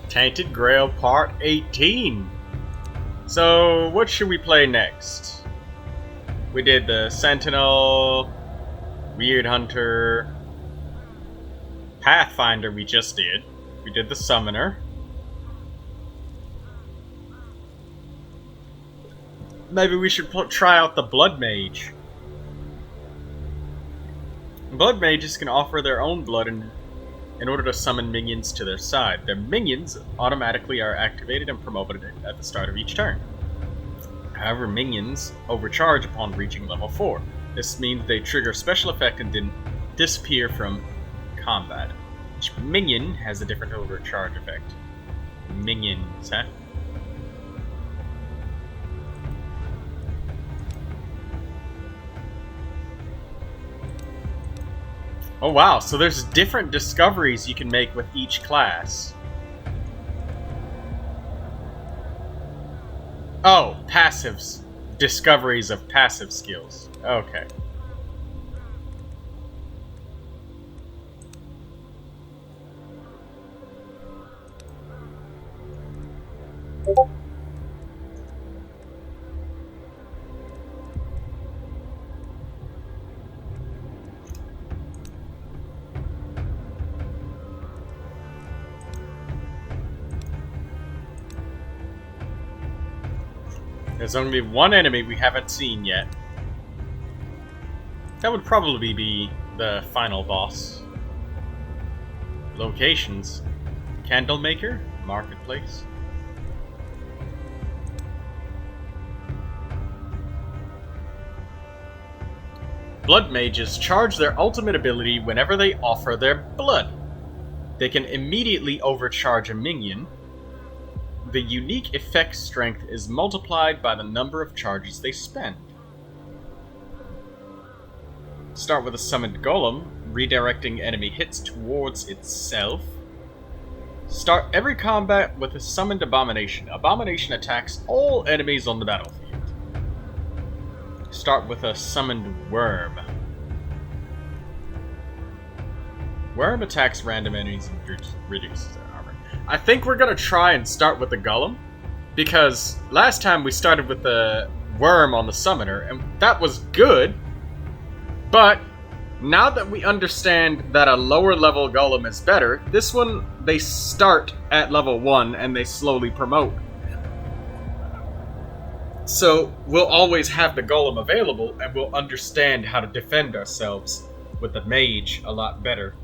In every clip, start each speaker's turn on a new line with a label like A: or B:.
A: Tainted Grail Part 18. So, what should we play next? We did the Sentinel, Weird Hunter, Pathfinder we just did. We did the Summoner. Maybe we should try out the Blood Mage. Blood Mages can offer their own blood in order to summon minions to their side. Their minions automatically are activated and promoted at the start of each turn. However, minions overcharge upon reaching level 4. This means they trigger special effect and then disappear from combat. Each minion has a different overcharge effect. Minions, huh? Oh wow, so there's different discoveries you can make with each class. Oh, passives. Discoveries of passive skills. Okay. There's only one enemy we haven't seen yet. That would probably be the final boss. Locations: Candlemaker, Marketplace. Blood mages charge their ultimate ability whenever they offer their blood. They can immediately overcharge a minion. The unique effect strength is multiplied by the number of charges they spend. Start with a summoned golem, redirecting enemy hits towards itself. Start every combat with a summoned abomination. Abomination attacks all enemies on the battlefield. Start with a summoned worm. Worm attacks random enemies and reduces their armor. I think we're gonna try and start with the golem, because last time we started with the worm on the summoner, and that was good, but now that we understand that a lower level golem is better, this one, they start at level 1 and they slowly promote. So we'll always have the golem available, and we'll understand how to defend ourselves with the mage a lot better.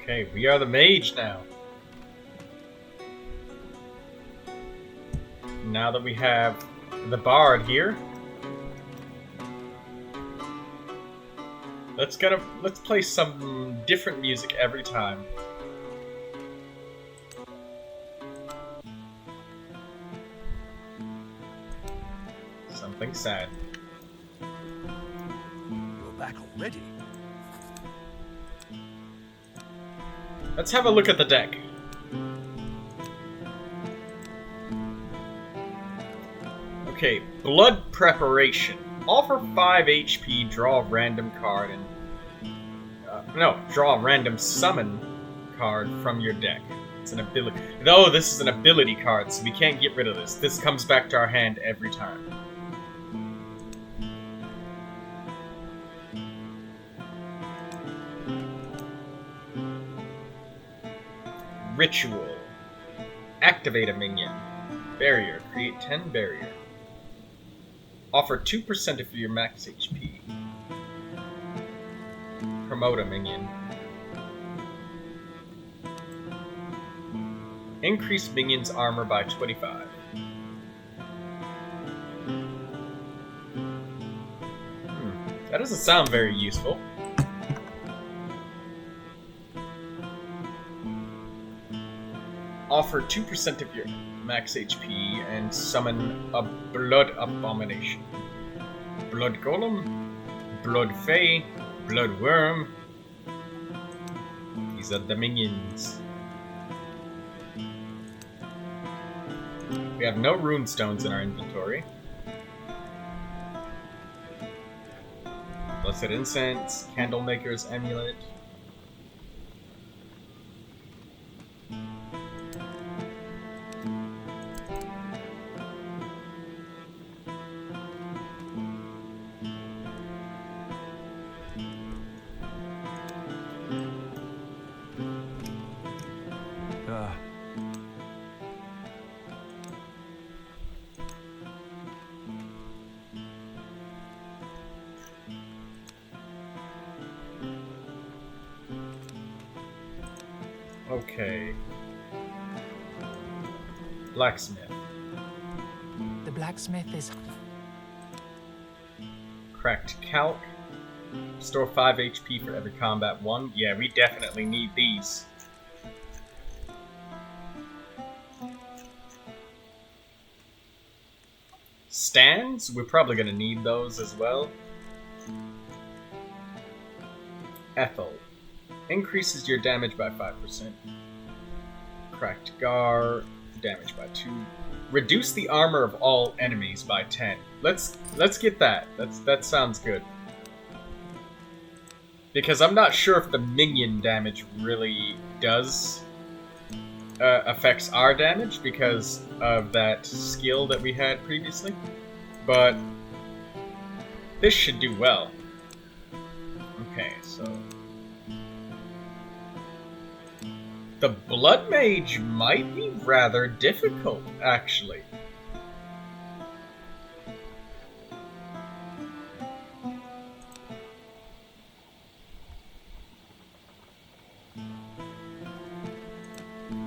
A: Okay, we are the mage now. Now that we have the bard here, let's play some different music every time. Something sad.
B: You're back already.
A: Let's have a look at the deck. Okay, Blood Preparation. Offer 5 HP, draw a random card, and... draw a random summon card from your deck. It's an ability. No, this is an ability card, so we can't get rid of this. This comes back to our hand every time. Ritual. Activate a minion. Barrier. Create 10 barrier. Offer 2% of your max HP. Promote a minion. Increase minion's armor by 25. That doesn't sound very useful. Offer 2% of your max HP and summon a Blood Abomination. Blood Golem, Blood Fae, Bloodworm. These are the minions. We have no rune stones in our inventory. Blessed Incense, Candlemaker's Amulet. Okay. Blacksmith.
B: The blacksmith is...
A: Cracked Calc. Restore 5 HP for every combat 1. Yeah, we definitely need these. Stands? We're probably going to need those as well. Ethel. Increases your damage by 5%. Cracked Gar. Damage by 2. Reduce the armor of all enemies by 10. Let's get that. That sounds good. Because I'm not sure if the minion damage really does affects our damage because of that skill that we had previously. But this should do well. Okay, so the Blood Mage might be rather difficult, actually.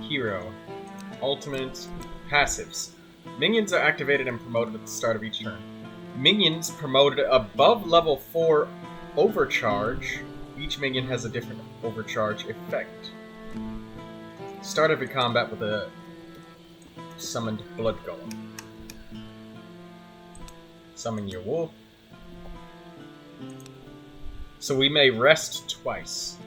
A: Hero. Ultimate. Passives. Minions are activated and promoted at the start of each turn. Minions promoted above level 4 overcharge. Each minion has a different overcharge effect. Start every combat with a summoned blood golem. Summon your wolf. So we may rest twice.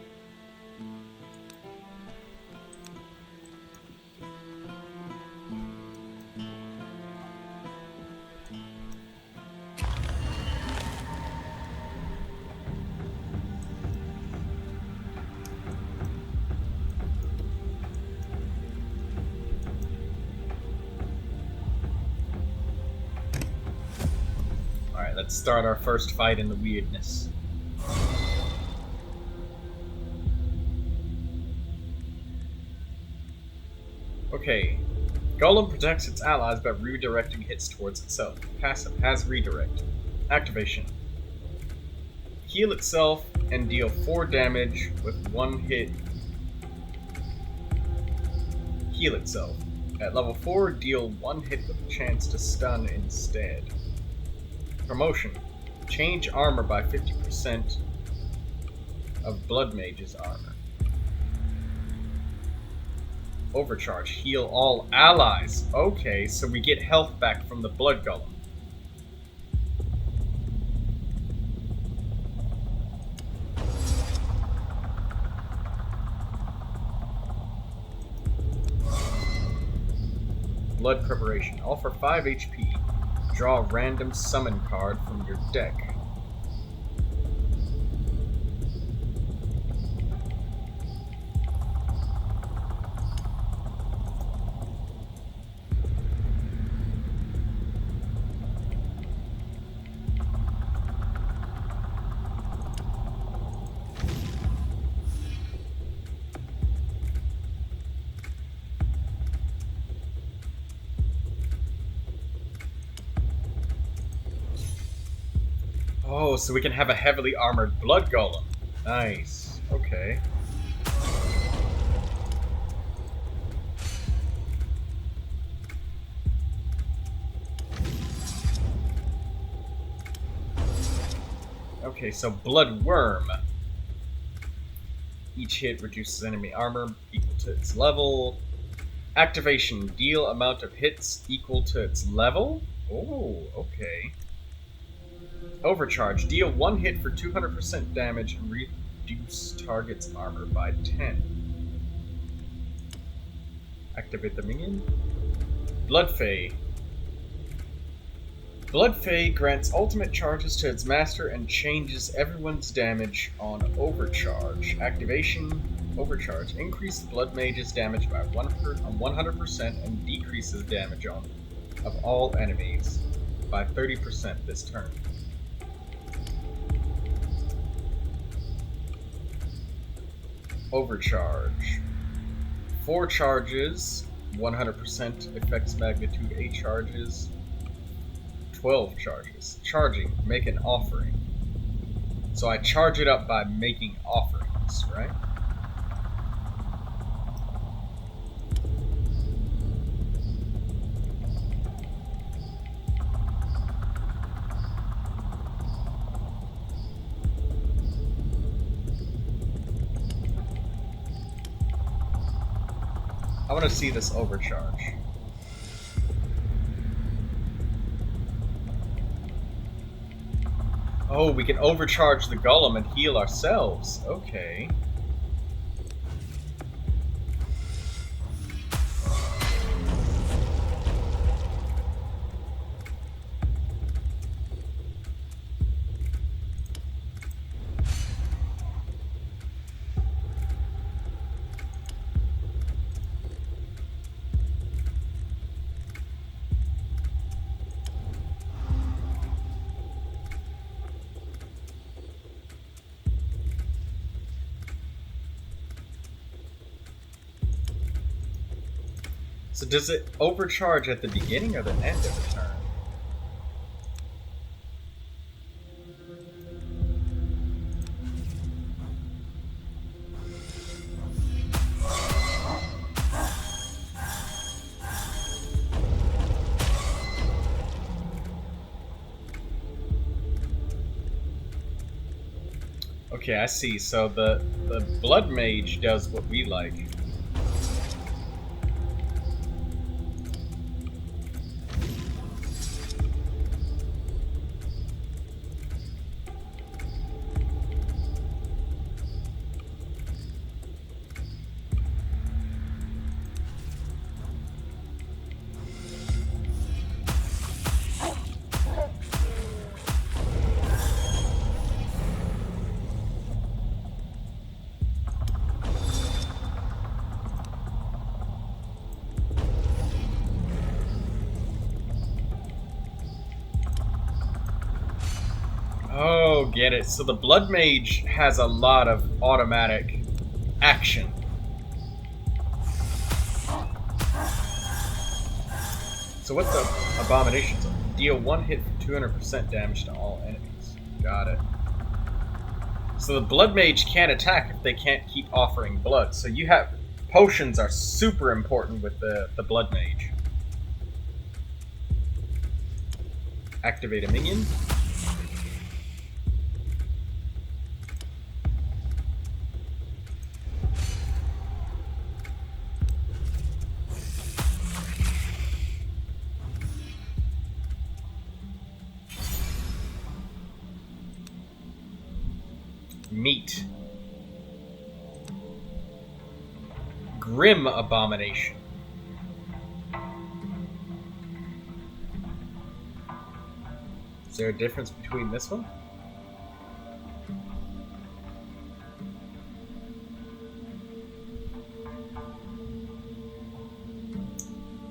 A: Let's start our first fight in the weirdness. Okay. Golem protects its allies by redirecting hits towards itself. Passive has redirect. Activation. Heal itself and deal 4 damage with 1 hit. Heal itself. At level 4, deal 1 hit with a chance to stun instead. Promotion. Change armor by 50% of Blood Mage's armor. Overcharge. Heal all allies. Okay, so we get health back from the Blood Golem. Blood Preparation. All for 5 HP. Draw a random summon card from your deck. Oh, so we can have a heavily armored blood golem. Nice. Okay. Okay, so blood worm. Each hit reduces enemy armor equal to its level. Activation. Deal amount of hits equal to its level? Oh, okay. Overcharge. Deal 1 hit for 200% damage and reduce target's armor by 10. Activate the minion. Blood Fey. Blood Fey grants ultimate charges to its master and changes everyone's damage on Overcharge. Activation. Overcharge. Increase Blood Mage's damage by 100% and decreases damage of all enemies by 30% this turn. Overcharge. 4 charges, 100% effects magnitude, 8 charges, 12 charges. Charging, make an offering. So I charge it up by making offerings, right? I want to see this overcharge. Oh, we can overcharge the golem and heal ourselves. Okay. So does it overcharge at the beginning or the end of the turn? Okay, I see. So the Blood Mage does what we like. Oh, get it. So the Blood Mage has a lot of automatic action. So what's the Abominations? Deal 1 hit for 200% damage to all enemies. Got it. So the Blood Mage can't attack if they can't keep offering blood. So you have... Potions are super important with the Blood Mage. Activate a minion. Meat. Grim Abomination. Is there a difference between this one?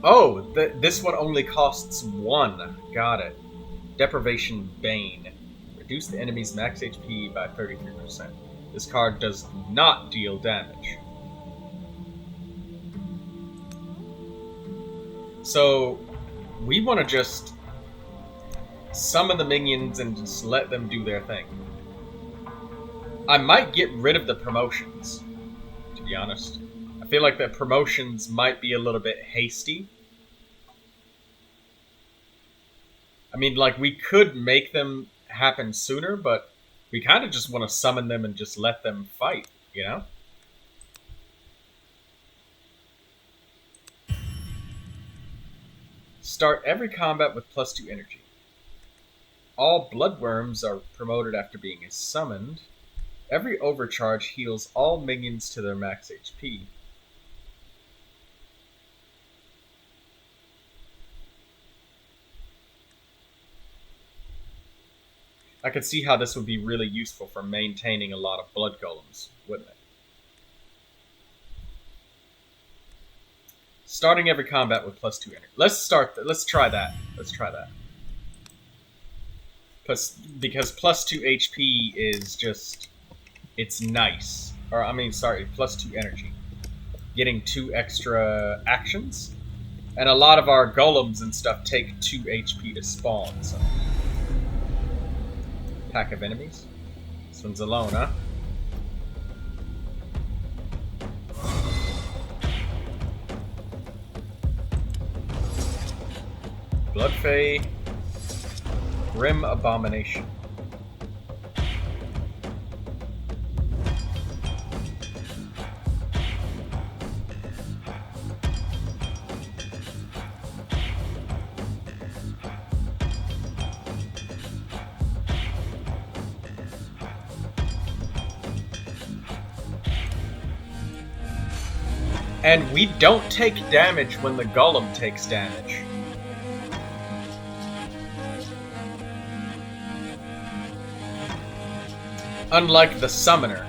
A: Oh, this one only costs 1. Got it. Deprivation Bane. Reduce the enemy's max HP by 33%. This card does not deal damage. So, we want to just summon the minions and just let them do their thing. I might get rid of the promotions, to be honest. I feel like the promotions might be a little bit hasty. I mean, like, we could make them happen sooner, but we kind of just want to summon them and just let them fight, you know? Start every combat with +2 energy. All bloodworms are promoted after being summoned. Every overcharge heals all minions to their max HP. I could see how this would be really useful for maintaining a lot of blood golems, wouldn't it? Starting every combat with +2 energy. Let's try that. Because +2 HP is just... It's nice. Or, I mean, sorry, +2 energy. Getting 2 extra actions. And a lot of our golems and stuff take 2 HP to spawn, so... Pack of enemies. This one's alone, huh? Bloodfey. Grim Abomination. And we don't take damage when the golem takes damage. Unlike the summoner.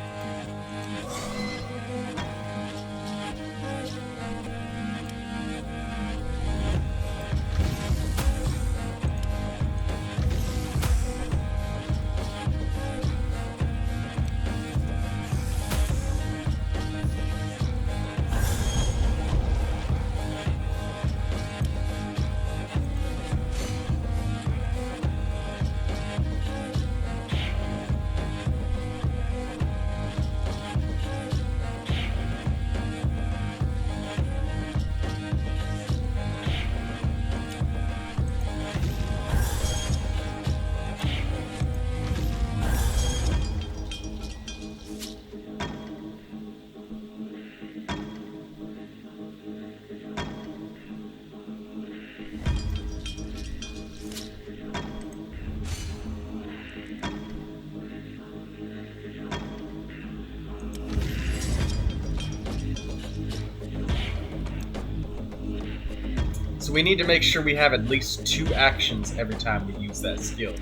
A: So we need to make sure we have at least 2 actions every time we use that skill.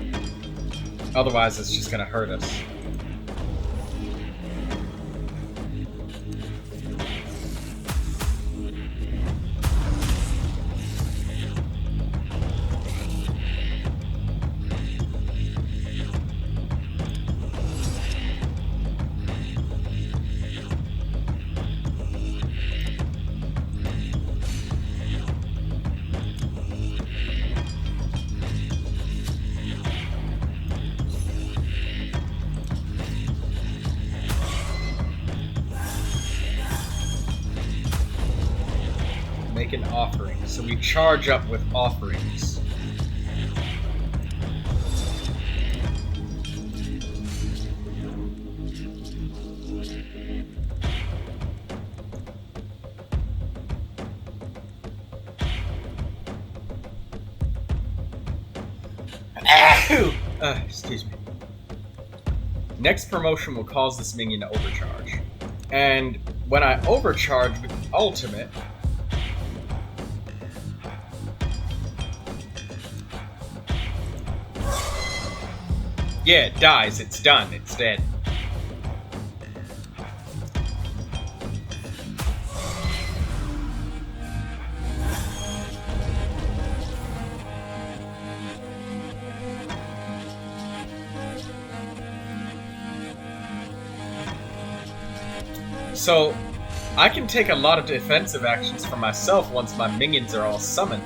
A: Otherwise, it's just gonna hurt us. Make an offering. So we charge up with offerings. Excuse me. Next promotion will cause this minion to overcharge. And when I overcharge with ultimate, yeah, it dies. It's done. It's dead. So, I can take a lot of defensive actions for myself once my minions are all summoned.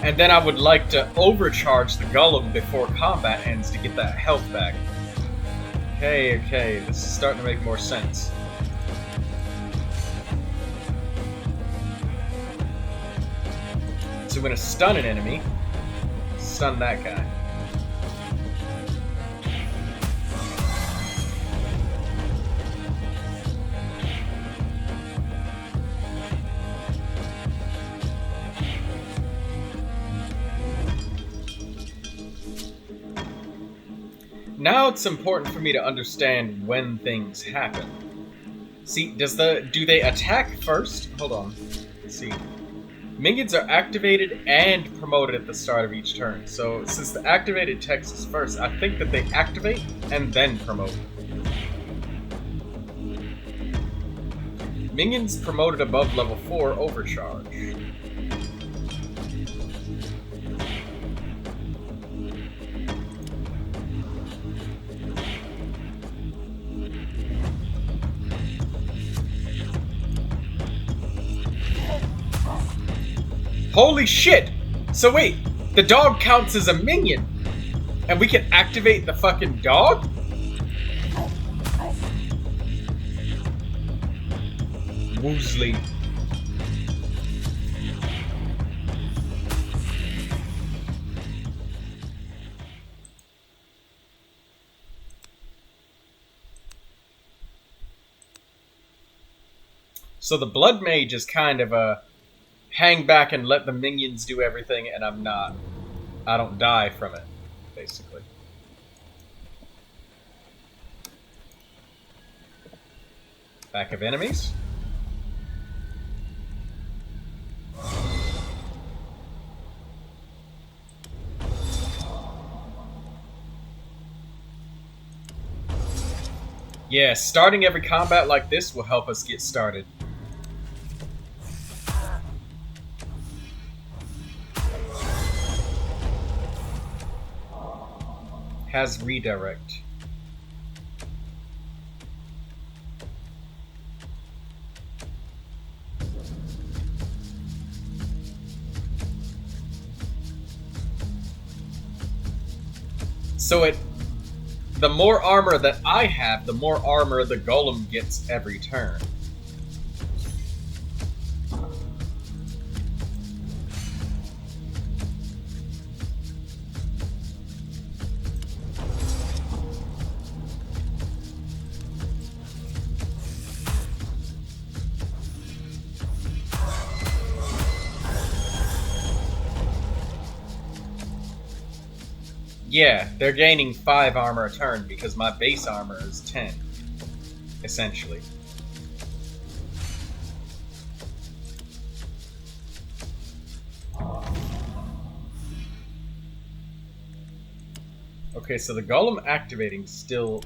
A: And then I would like to overcharge the golem before combat ends to get that health back. Okay, this is starting to make more sense. So we're gonna stun an enemy. Stun that guy. Now it's important for me to understand when things happen. See, do they attack first? Hold on. Let's see. Minions are activated and promoted at the start of each turn. So since the activated text is first, I think that they activate and then promote. Minions promoted above level 4 overcharge. Holy shit! So wait, the dog counts as a minion, and we can activate the fucking dog? Woosley. So the Blood Mage is kind of a hang back and let the minions do everything, and I don't die from it, basically. Back of enemies. Yeah, starting every combat like this will help us get started. Has redirect. So the more armor that I have, the more armor the golem gets every turn. Yeah, they're gaining 5 armor a turn because my base armor is 10, essentially. Okay, so the golem activating still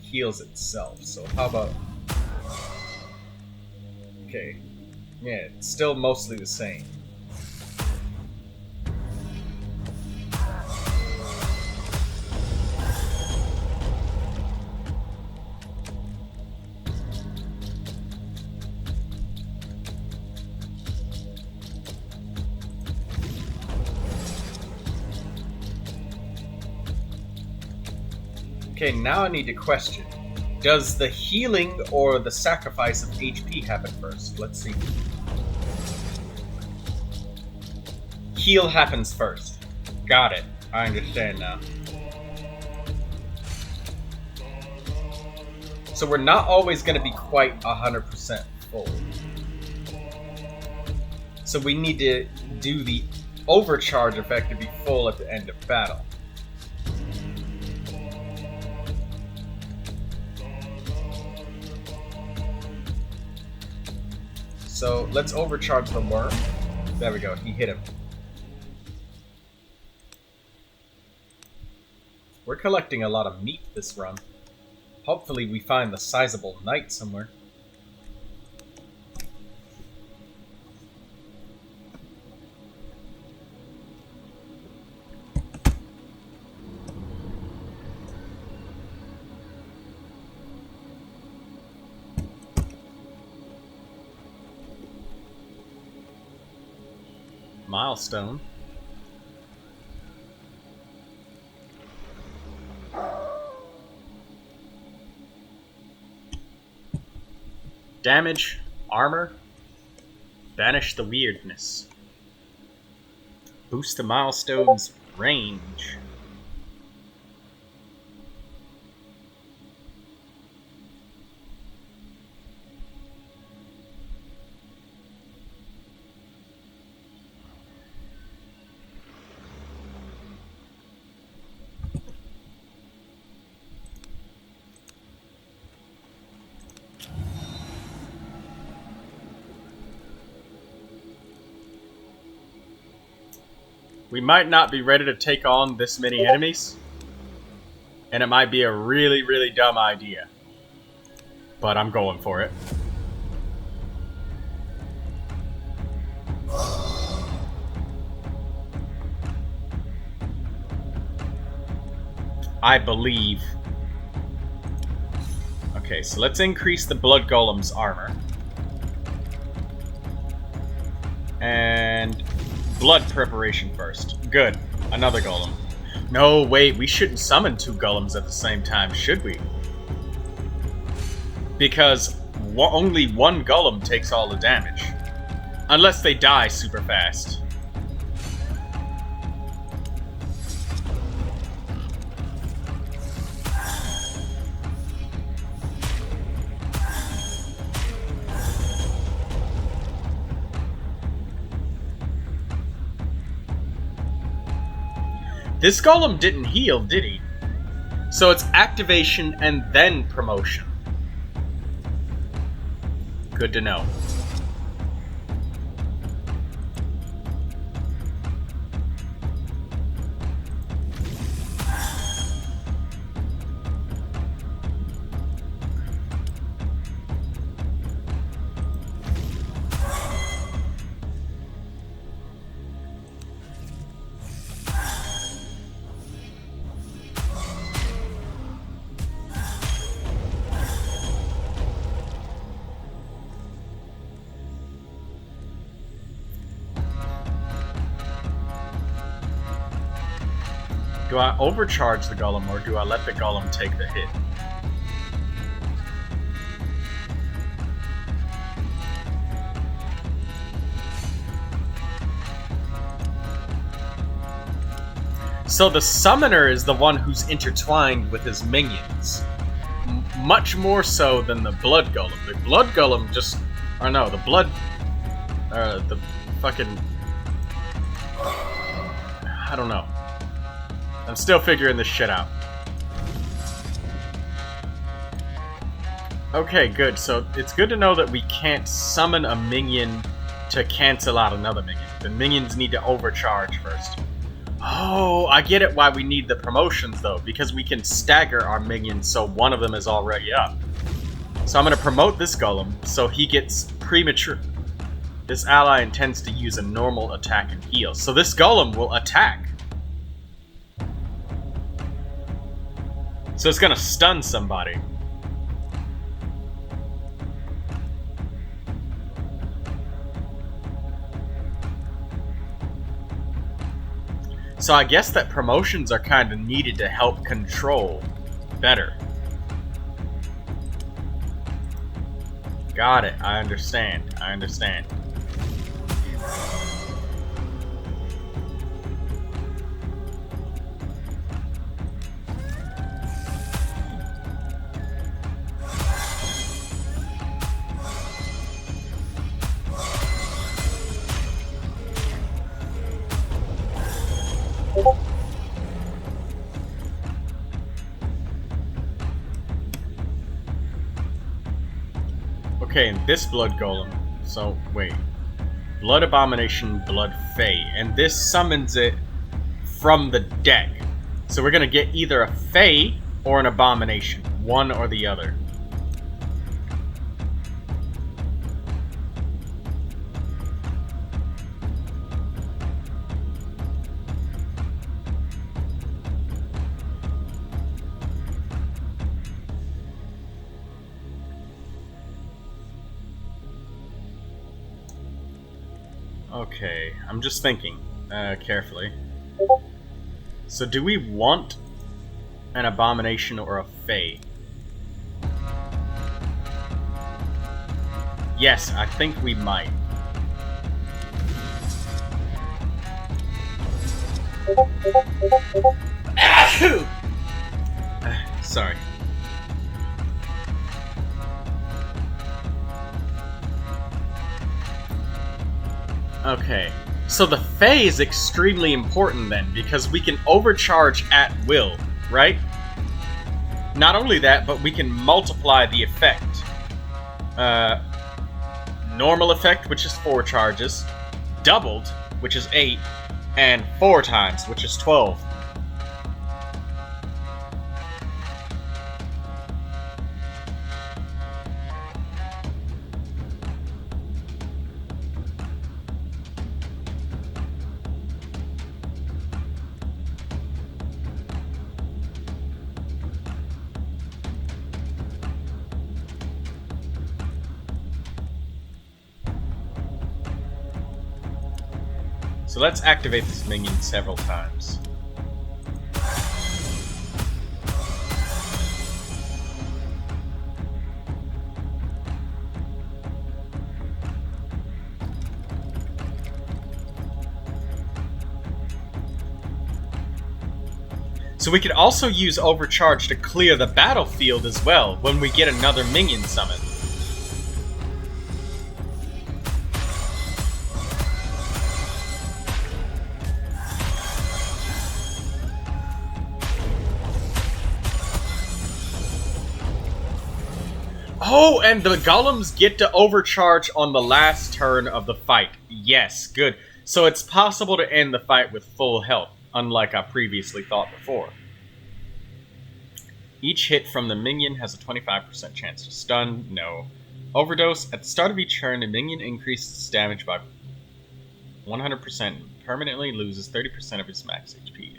A: heals itself, so how about... Okay, yeah, it's still mostly the same. Okay, now I need to question. Does the healing or the sacrifice of HP happen first? Let's see. Heal happens first. Got it. I understand now. So we're not always going to be quite 100% full. So we need to do the overcharge effect to be full at the end of battle. So let's overcharge the worm. There we go, he hit him. We're collecting a lot of meat this run. Hopefully we find the sizable knight somewhere. Milestone. Damage, armor, banish the weirdness. Boost the milestone's range. We might not be ready to take on this many enemies. And it might be a really, really dumb idea. But I'm going for it. I believe. Okay, so let's increase the Blood Golem's armor. And blood preparation first. Good. Another golem. No, wait, we shouldn't summon 2 golems at the same time, should we? Because only 1 golem takes all the damage. Unless they die super fast. This golem didn't heal, did he? So it's activation and then promotion. Good to know. Do I overcharge the golem, or do I let the golem take the hit? So the summoner is the one who's intertwined with his minions. Much more so than the blood golem. The blood golem just... Or no, the blood... the fucking... I don't know. I'm still figuring this shit out. Okay, good. So it's good to know that we can't summon a minion to cancel out another minion. The minions need to overcharge first. Oh, I get it why we need the promotions, though. Because we can stagger our minions so one of them is already up. So I'm going to promote this golem so he gets premature. This ally intends to use a normal attack and heal. So this golem will attack. So it's gonna stun somebody. So I guess that promotions are kind of needed to help control better. Got it. I understand. I understand. Okay, and this blood golem. So, wait. Blood Abomination, Blood Fae. And this summons it from the deck. So we're gonna get either a Fae or an Abomination. One or the other. Okay, I'm just thinking carefully. So do we want an Abomination or a Fae? Yes, I think we might. Sorry. Okay, so the Fae is extremely important then, because we can overcharge at will, right? Not only that, but we can multiply the effect. Normal effect, which is 4 charges. Doubled, which is 8. and 4 times, which is 12. So let's activate this minion several times. So we could also use Overcharge to clear the battlefield as well when we get another minion summon. Oh, and the golems get to overcharge on the last turn of the fight. Yes, good. So it's possible to end the fight with full health, unlike I previously thought before. Each hit from the minion has a 25% chance to stun. No. Overdose. At the start of each turn, the minion increases its damage by 100% and permanently loses 30% of its max HP.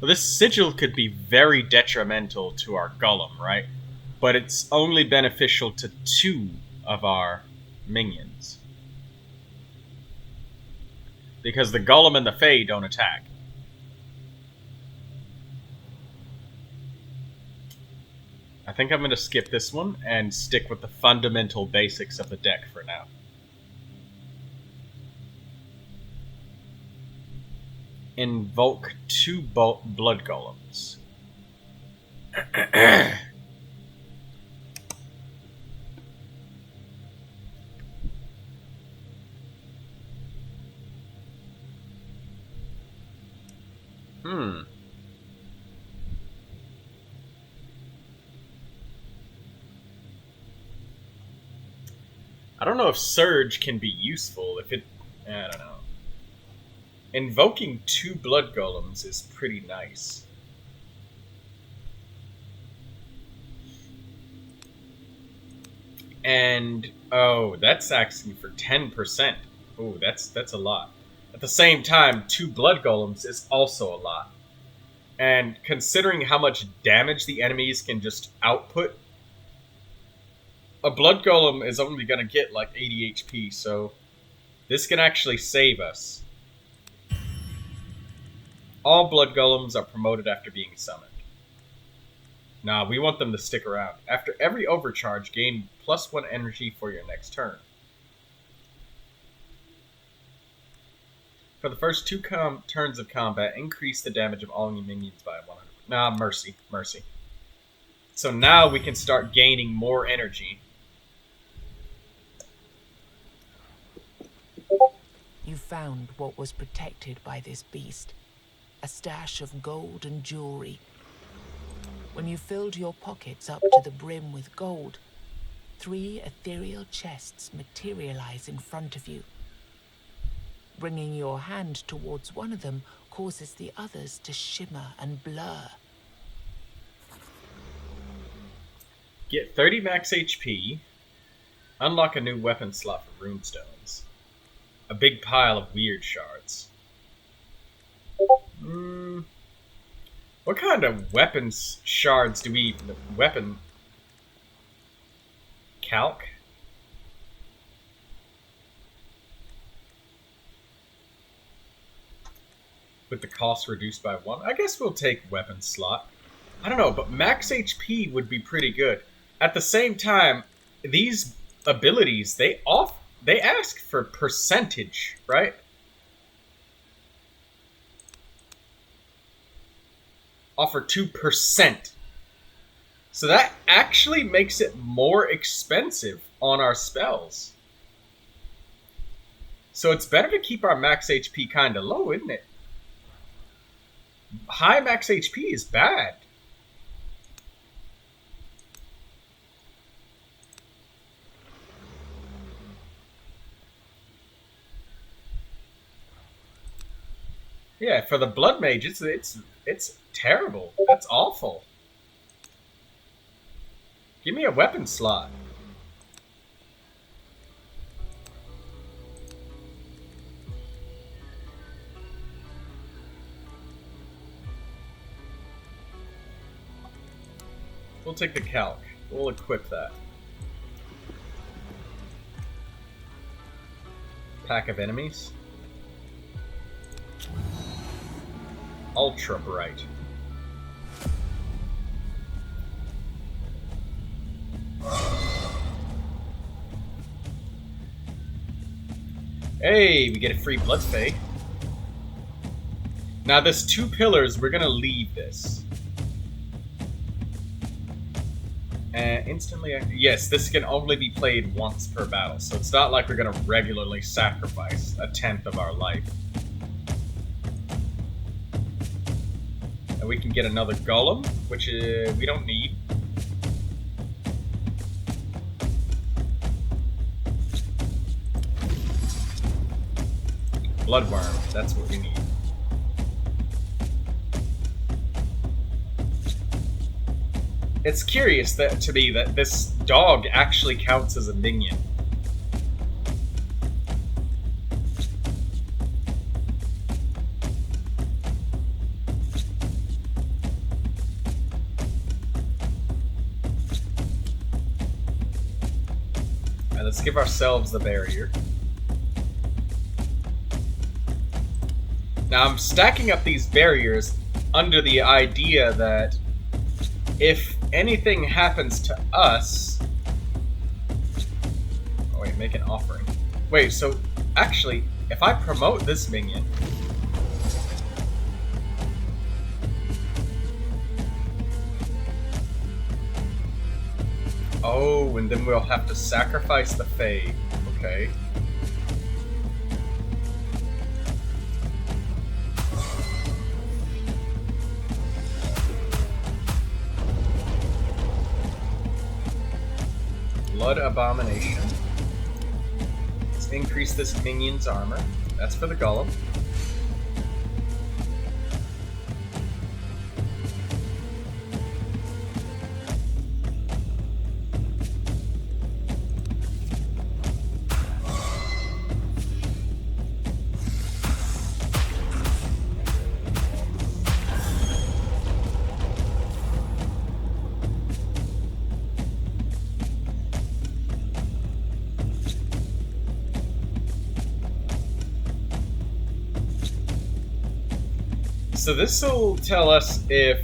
A: Well, this sigil could be very detrimental to our golem, right? But it's only beneficial to 2 of our minions. Because the golem and the fae don't attack. I think I'm going to skip this one and stick with the fundamental basics of the deck for now. Invoke 2 blood golems. I don't know if Surge can be useful if it... I don't know. Invoking 2 blood golems is pretty nice. And oh, that's asking for 10%. Oh, that's a lot. At the same time, 2 blood golems is also a lot. And considering how much damage the enemies can just output, a blood golem is only going to get like 80 HP, so this can actually save us. All blood golems are promoted after being summoned. Nah, we want them to stick around. After every overcharge, gain +1 energy for your next turn. For the first 2 turns of combat, increase the damage of all your minions by 100. Nah, mercy. So now we can start gaining more energy.
B: You found what was protected by this beast. A stash of gold and jewelry. When you filled your pockets up to the brim with gold, 3 ethereal chests materialize in front of you. Bringing your hand towards one of them causes the others to shimmer and blur.
A: Get 30 max HP. Unlock a new weapon slot for runestones. A big pile of weird shards. What kind of weapons shards do we... Weapon... Calc? With the cost reduced by 1? I guess we'll take weapon slot. I don't know, but max HP would be pretty good. At the same time, these abilities, they ask for percentage, right? Offer 2%. So that actually makes it more expensive on our spells. So it's better to keep our max HP kind of low, isn't it? High max HP is bad. Yeah, for the blood mage, it's terrible. That's awful. Give me a weapon slot. We'll take the calc. We'll equip that. Pack of enemies. Ultra bright. Hey, we get a free blood fay. Now, there's 2 pillars. We're gonna leave this. And instantly, yes, this can only be played once per battle, so it's not like we're gonna regularly sacrifice a 10th of our life. And we can get another golem, which we don't need. Bloodworm, that's what we need. It's curious to me that this dog actually counts as a minion. Alright, let's give ourselves the barrier. Now I'm stacking up these barriers under the idea that if anything happens to us... Oh wait, make an offering. Wait, so actually, if I promote this minion... Oh, and then we'll have to sacrifice the Fae. Okay. Blood Abomination. Let's increase this minion's armor. That's for the golem. So this will tell us if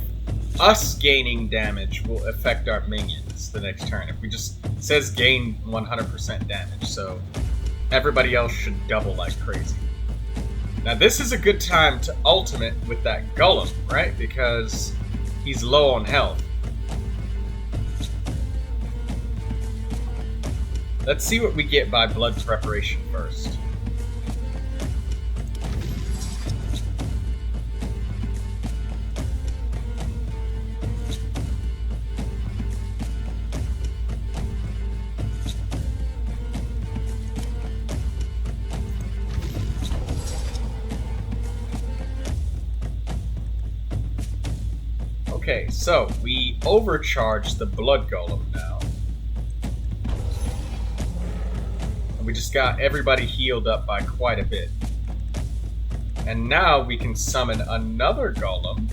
A: us gaining damage will affect our minions the next turn. If we just it says gain 100% damage, so everybody else should double like crazy. Now this is a good time to ultimate with that golem, right? Because he's low on health. Let's see what we get by blood preparation first. Okay, so we overcharged the blood golem now. And we just got everybody healed up by quite a bit. And now we can summon another golem.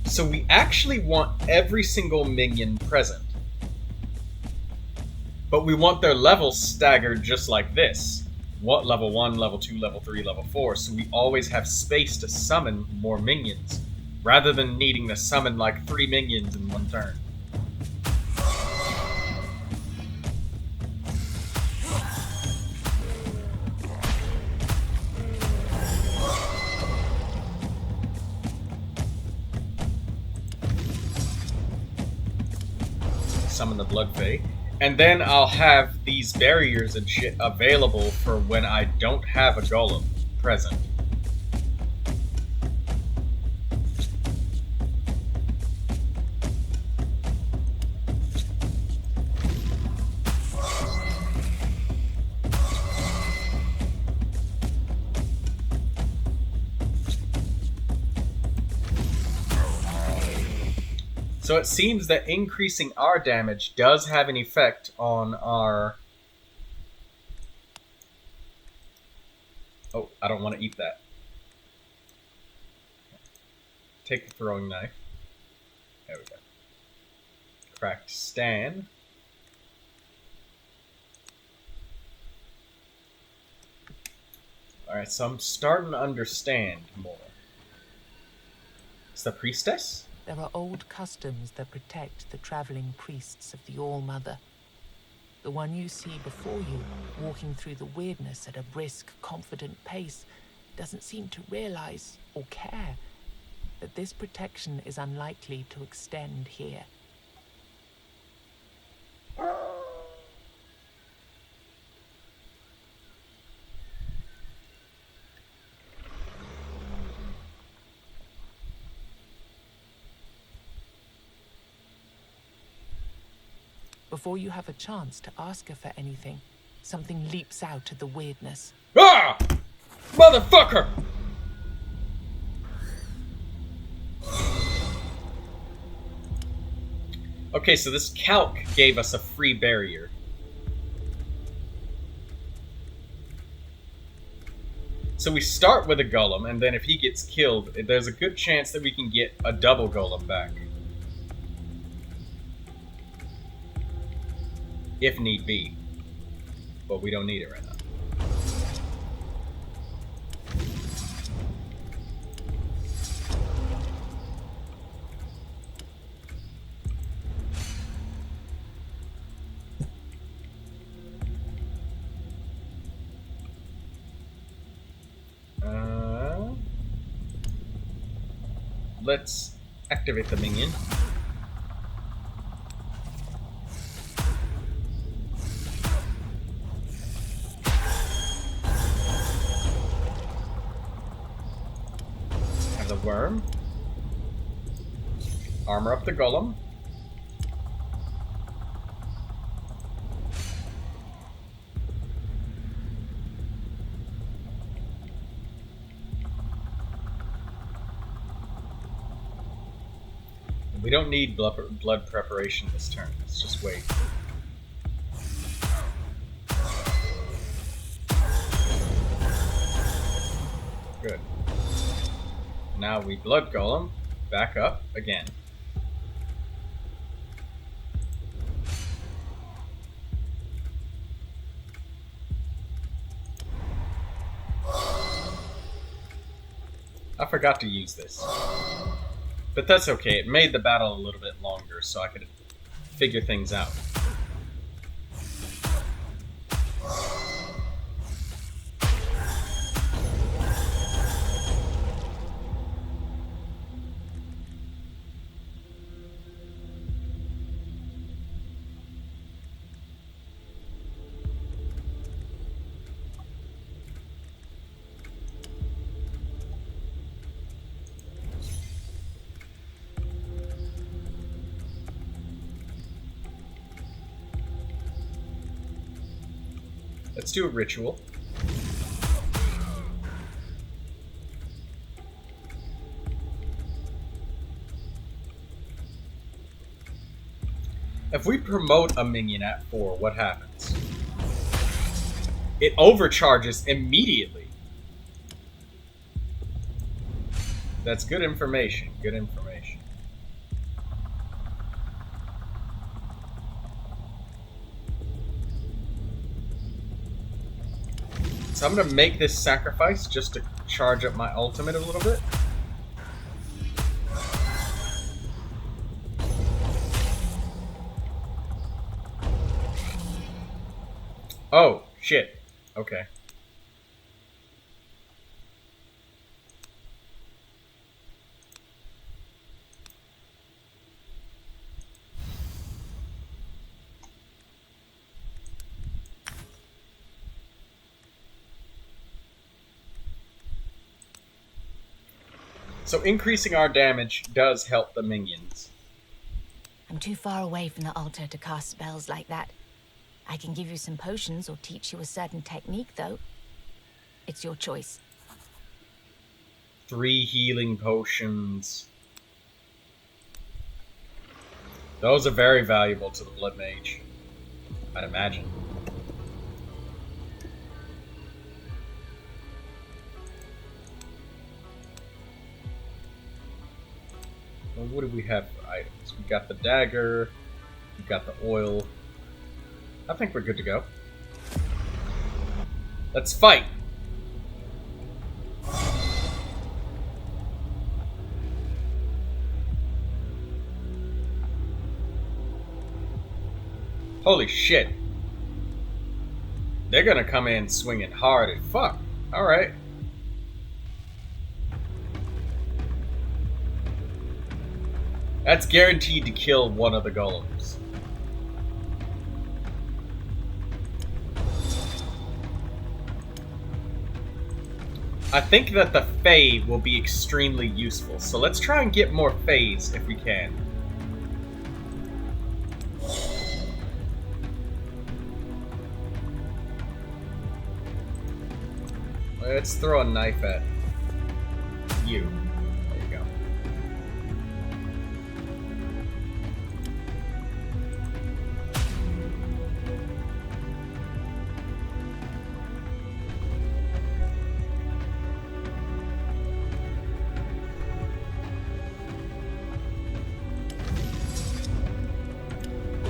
A: So we actually want every single minion present. But we want their levels staggered just like this. What level 1, level 2, level 3, level 4, so we always have space to summon more minions, rather than needing to summon like 3 minions in one turn. Summon the Blood Fae. And then I'll have these barriers and shit available for when I don't have a golem present. So it seems that increasing our damage does have an effect on our... Oh, I don't want to eat that. Take the throwing knife. There we go. Cracked stand. Alright, so I'm starting to understand more. It's the priestess?
B: There are old customs that protect the traveling priests of the All-Mother. The one you see before you, walking through the weirdness at a brisk, confident pace, doesn't seem to realize or care that this protection is unlikely to extend here. Before you have a chance to ask her for anything, something leaps out of the weirdness.
A: Ah! Motherfucker! Okay, so this calc gave us a free barrier. So we start with a golem, and then if he gets killed, there's a good chance that we can get a double golem back. If need be. But we don't need it right now. Let's activate the minion. Have the worm. Armor up the golem. We don't need blood preparation this turn. Let's just wait. Good. Now we blood golem. Back up again. I forgot to use this. But that's okay, it made the battle a little bit longer so I could figure things out. Let's do a ritual. If we promote a minion at 4, what happens? It overcharges immediately. That's good information. Good information. So I'm gonna make this sacrifice just to charge up my ultimate a little bit. Oh, shit. Okay. So increasing our damage does help the minions.
C: I'm too far away from the altar to cast spells like that. I can give you some potions or teach you a certain technique, though. It's your choice.
A: 3 healing potions. Those are very valuable to the Blood Mage, I'd imagine. Well, what do we have for items? We got the dagger, we got the oil. I think we're good to go. Let's fight! Holy shit. They're gonna come in swinging hard as fuck. Alright. That's guaranteed to kill one of the golems. I think that the Fae will be extremely useful, so let's try and get more Faes if we can. Let's throw a knife at you. There you go.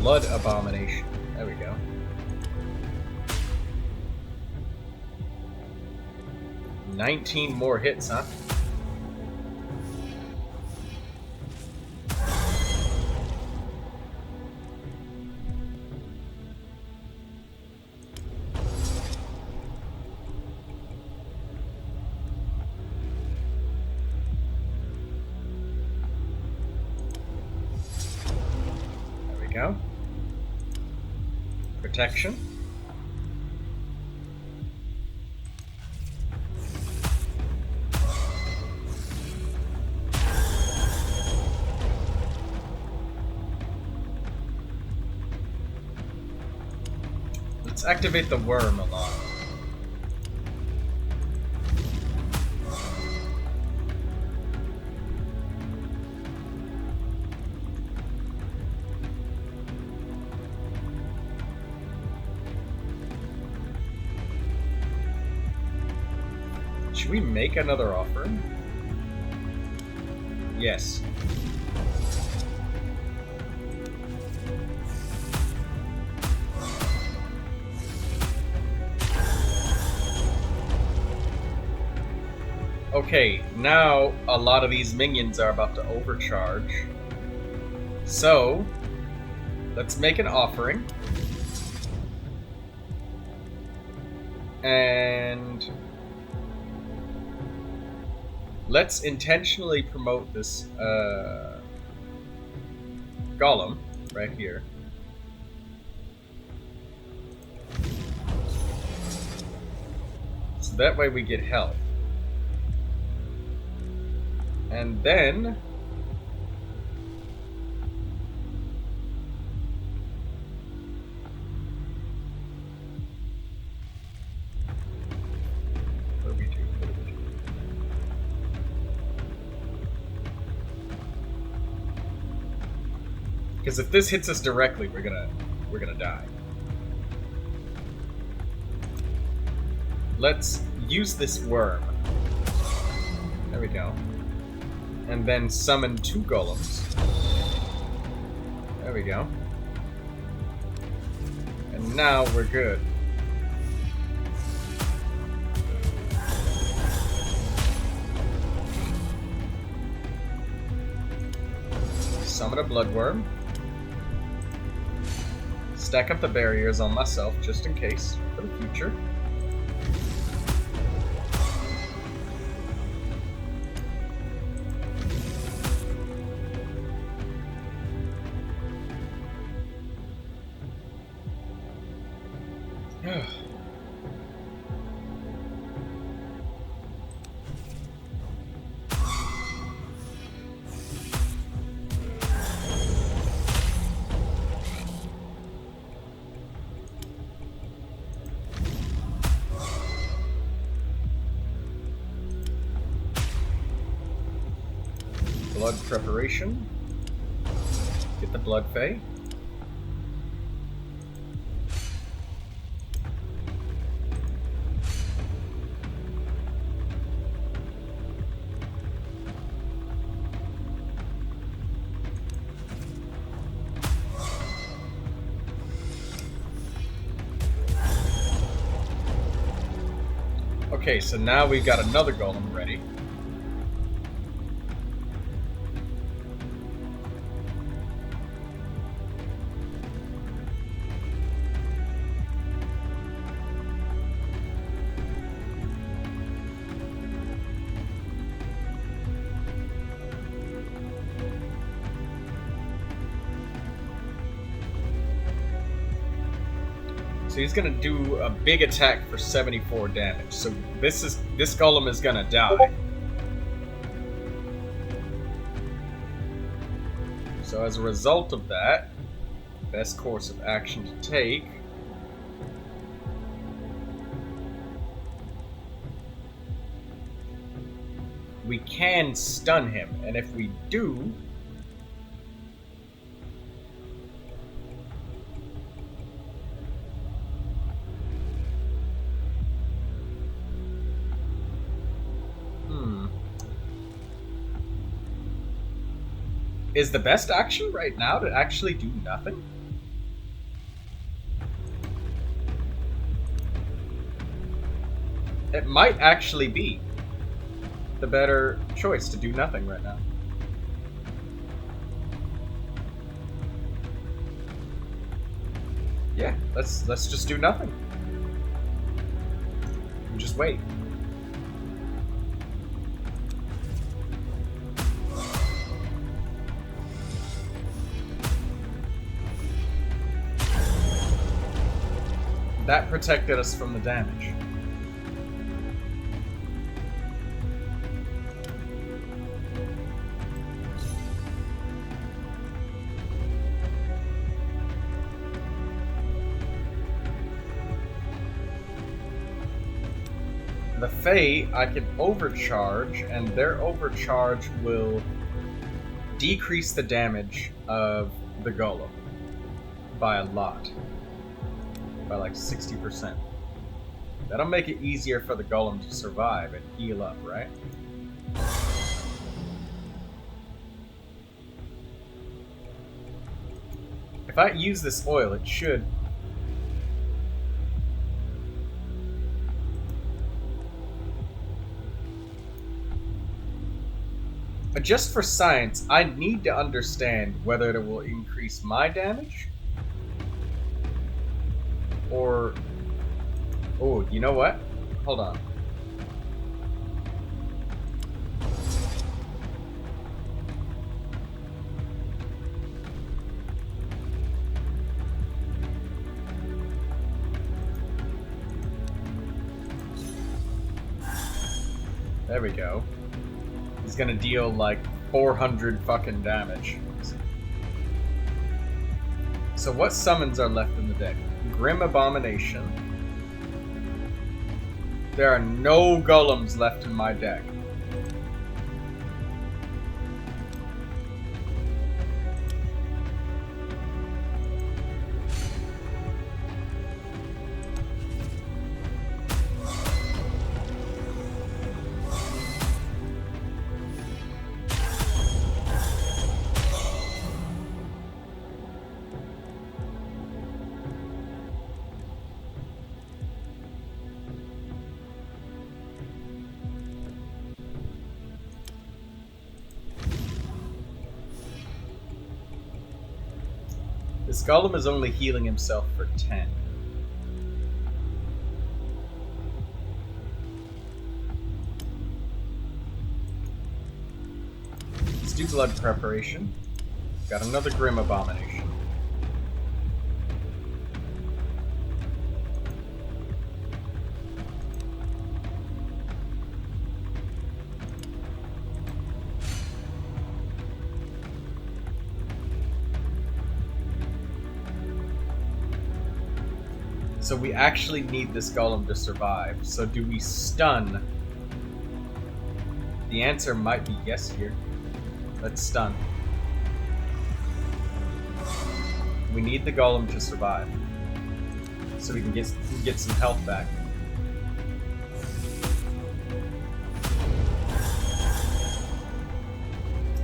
A: Blood Abomination. There we go. 19 more hits, huh? There we go. Protection. Let's activate the worm a lot. Should we make another offering? Yes. Okay, now a lot of these minions are about to overcharge. So, let's make an offering. And let's intentionally promote this golem right here. So that way we get health. And then what do we do? Because if this hits us directly, we're gonna die. Let's use this worm. There we go. And then summon 2 golems. There we go. And now we're good. Summon a bloodworm. Stack up the barriers on myself just in case for the future. Blood preparation. Get the blood fay. Okay, so now we've got another golem ready. So he's gonna do a big attack for 74 damage. So this golem is gonna die. So as a result of that, best course of action to take we can stun him, and if we do, is the best action right now to actually do nothing? It might actually be the better choice to do nothing right now. Yeah, let's just do nothing. And just wait. That protected us from the damage. The Fae, I can overcharge, and their overcharge will decrease the damage of the golem by a lot. By like 60%. That'll make it easier for the golem to survive and heal up, right? If I use this oil, it should... But just for science, I need to understand whether it will increase my damage or... Oh, you know what? Hold on. There we go. He's gonna deal like 400 fucking damage. So what summons are left in the deck? Grim Abomination. There are no golems left in my deck. This golem is only healing himself for 10. Let's do blood preparation. Got another Grim Abomination. So we actually need this golem to survive. So do we stun? The answer might be yes here. Let's stun. We need the golem to survive. So we can get some health back.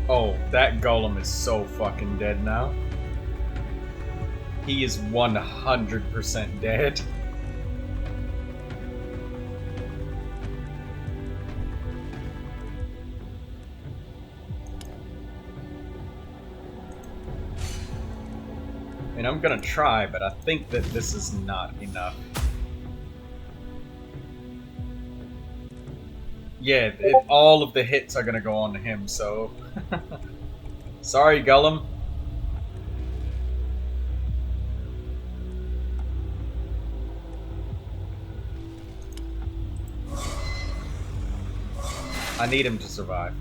A: Oh, that golem is so fucking dead now. He is 100% dead. And I'm gonna try, but I think that this is not enough. Yeah, all of the hits are gonna go on to him, so... Sorry, Gollum. I need him to survive.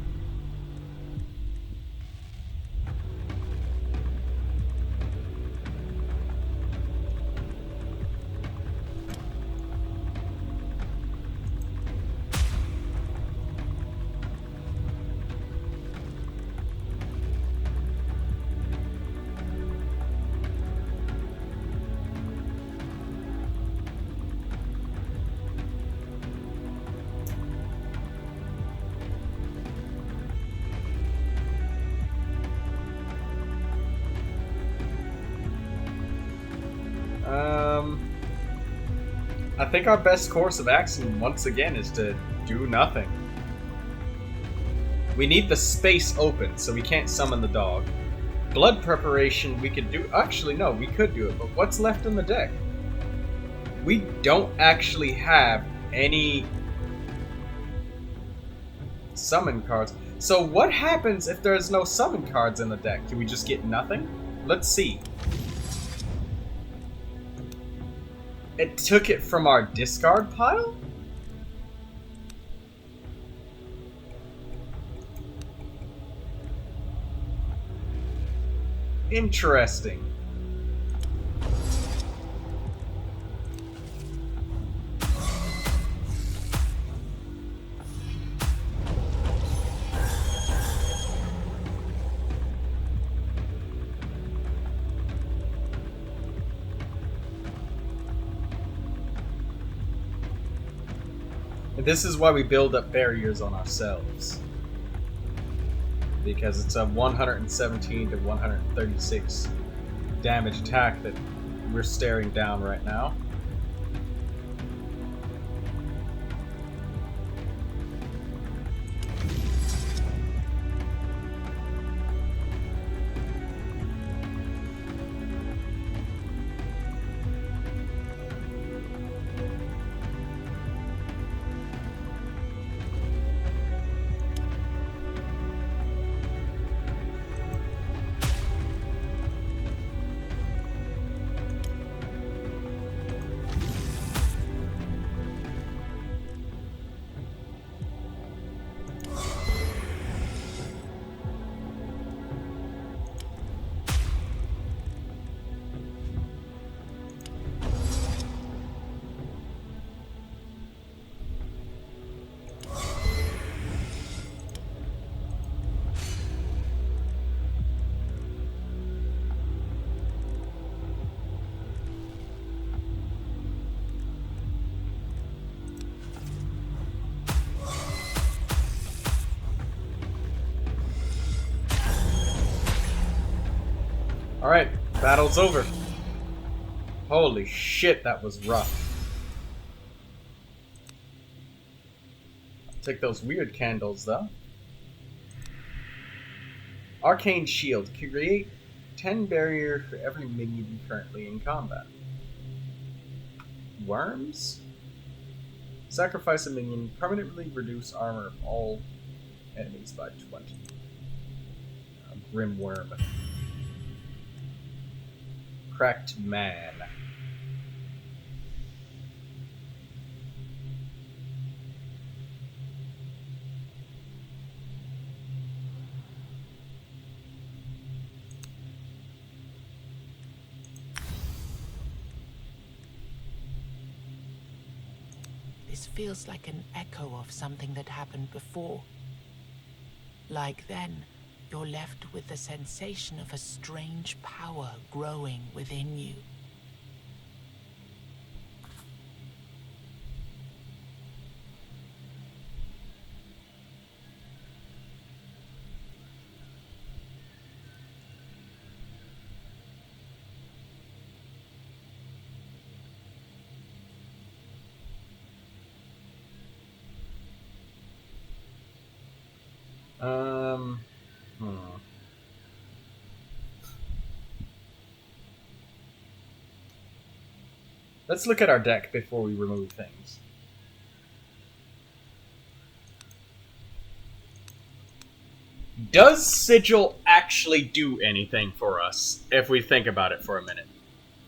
A: I think our best course of action, once again, is to do nothing. We need the space open, so we can't summon the dog. Blood preparation, we could do... Actually, no, we could do it, but what's left in the deck? We don't actually have any summon cards. So what happens if there's no summon cards in the deck? Do we just get nothing? Let's see. It took it from our discard pile? Interesting. This is why we build up barriers on ourselves. Because it's a 117 to 136 damage attack that we're staring down right now. Alright, battle's over. Holy shit, that was rough. I'll take those weird candles, though. Arcane Shield. Create 10 barrier for every minion currently in combat. Worms? Sacrifice a minion. Permanently reduce armor of all enemies by 20. A Grim Worm. Cracked Man.
B: This feels like an echo of something that happened before. Like then, you're left with the sensation of a strange power growing within you.
A: Hmm. Let's look at our deck before we remove things. Does Sigil actually do anything for us, if we think about it for a minute?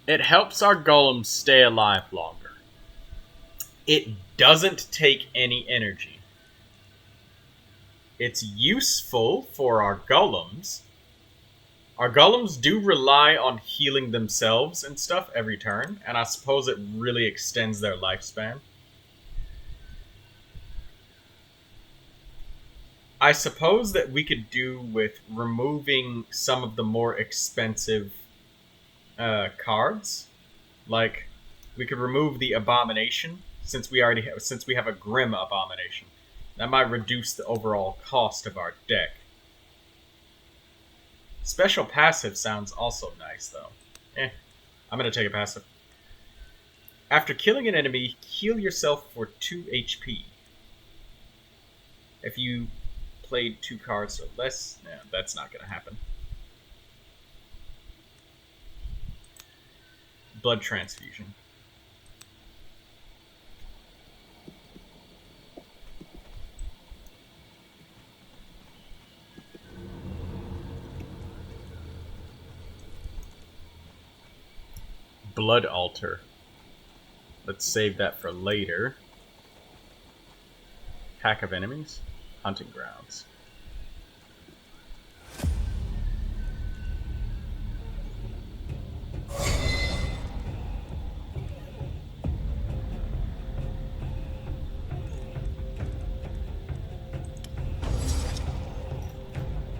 A: It helps our golems stay alive longer. It doesn't take any energy. It's useful for our golems. Our golems do rely on healing themselves and stuff every turn, and I suppose it really extends their lifespan. I suppose that we could do with removing some of the more expensive cards. Like, we could remove the Abomination, since we have a Grim Abomination. That might reduce the overall cost of our deck. Special passive sounds also nice, though. I'm gonna take a passive. After killing an enemy, heal yourself for 2 HP. If you played 2 cards or less, that's not gonna happen. Blood transfusion. Blood altar. Let's save that for later. Pack of enemies. Hunting grounds.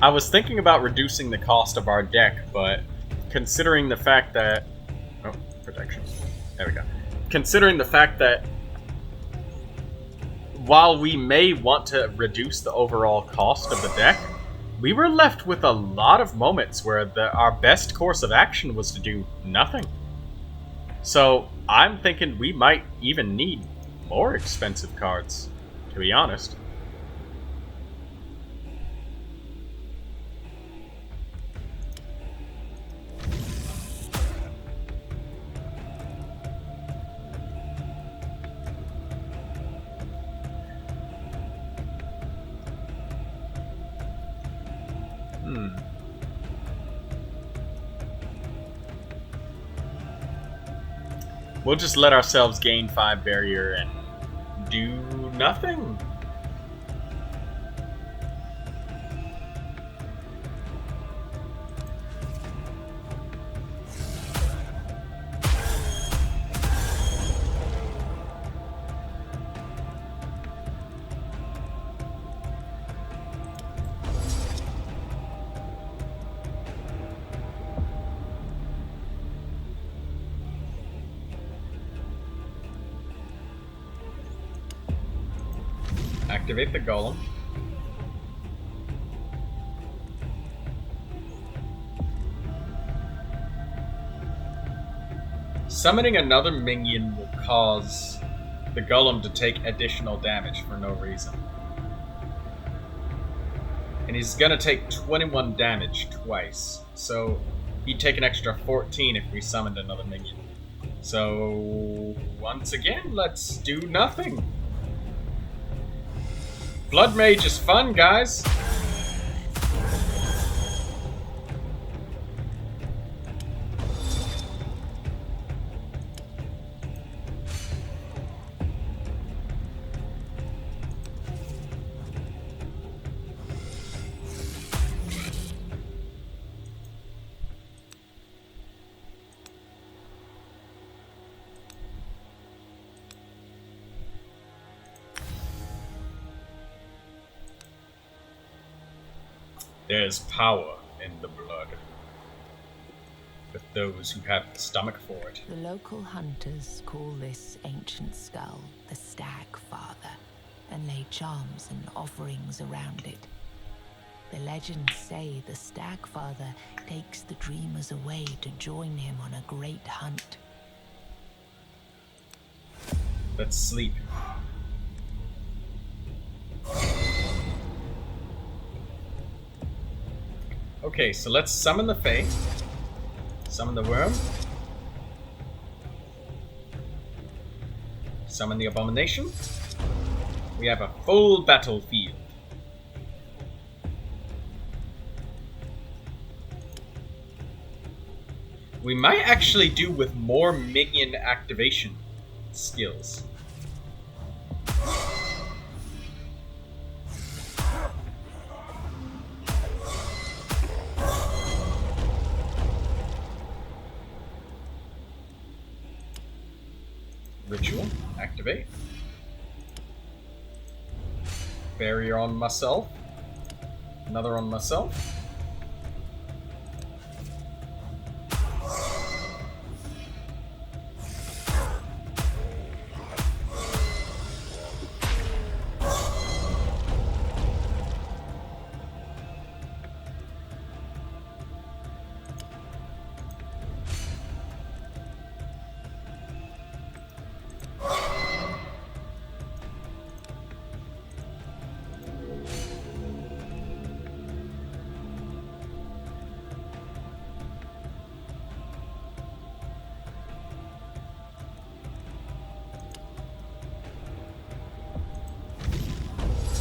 A: I was thinking about reducing the cost of our deck, but considering the fact that... Oh, protection. There we go. Considering the fact that while we may want to reduce the overall cost of the deck, we were left with a lot of moments where our best course of action was to do nothing. So I'm thinking we might even need more expensive cards, to be honest. We'll just let ourselves gain 5 barrier and do nothing. Activate the golem. Summoning another minion will cause the golem to take additional damage for no reason. And he's gonna take 21 damage twice. So he'd take an extra 14 if we summoned another minion. So once again, let's do nothing. Blood Mage is fun, guys. There's power in the blood. With those who have the stomach for it.
B: The local hunters call this ancient skull the Stag Father and lay charms and offerings around it. The legends say the Stag Father takes the dreamers away to join him on a great hunt.
A: Let's sleep. Okay, so let's summon the Fae. Summon the worm. Summon the abomination. We have a full battlefield. We might actually do with more minion activation skills. Ritual, activate. Barrier on myself. Another on myself.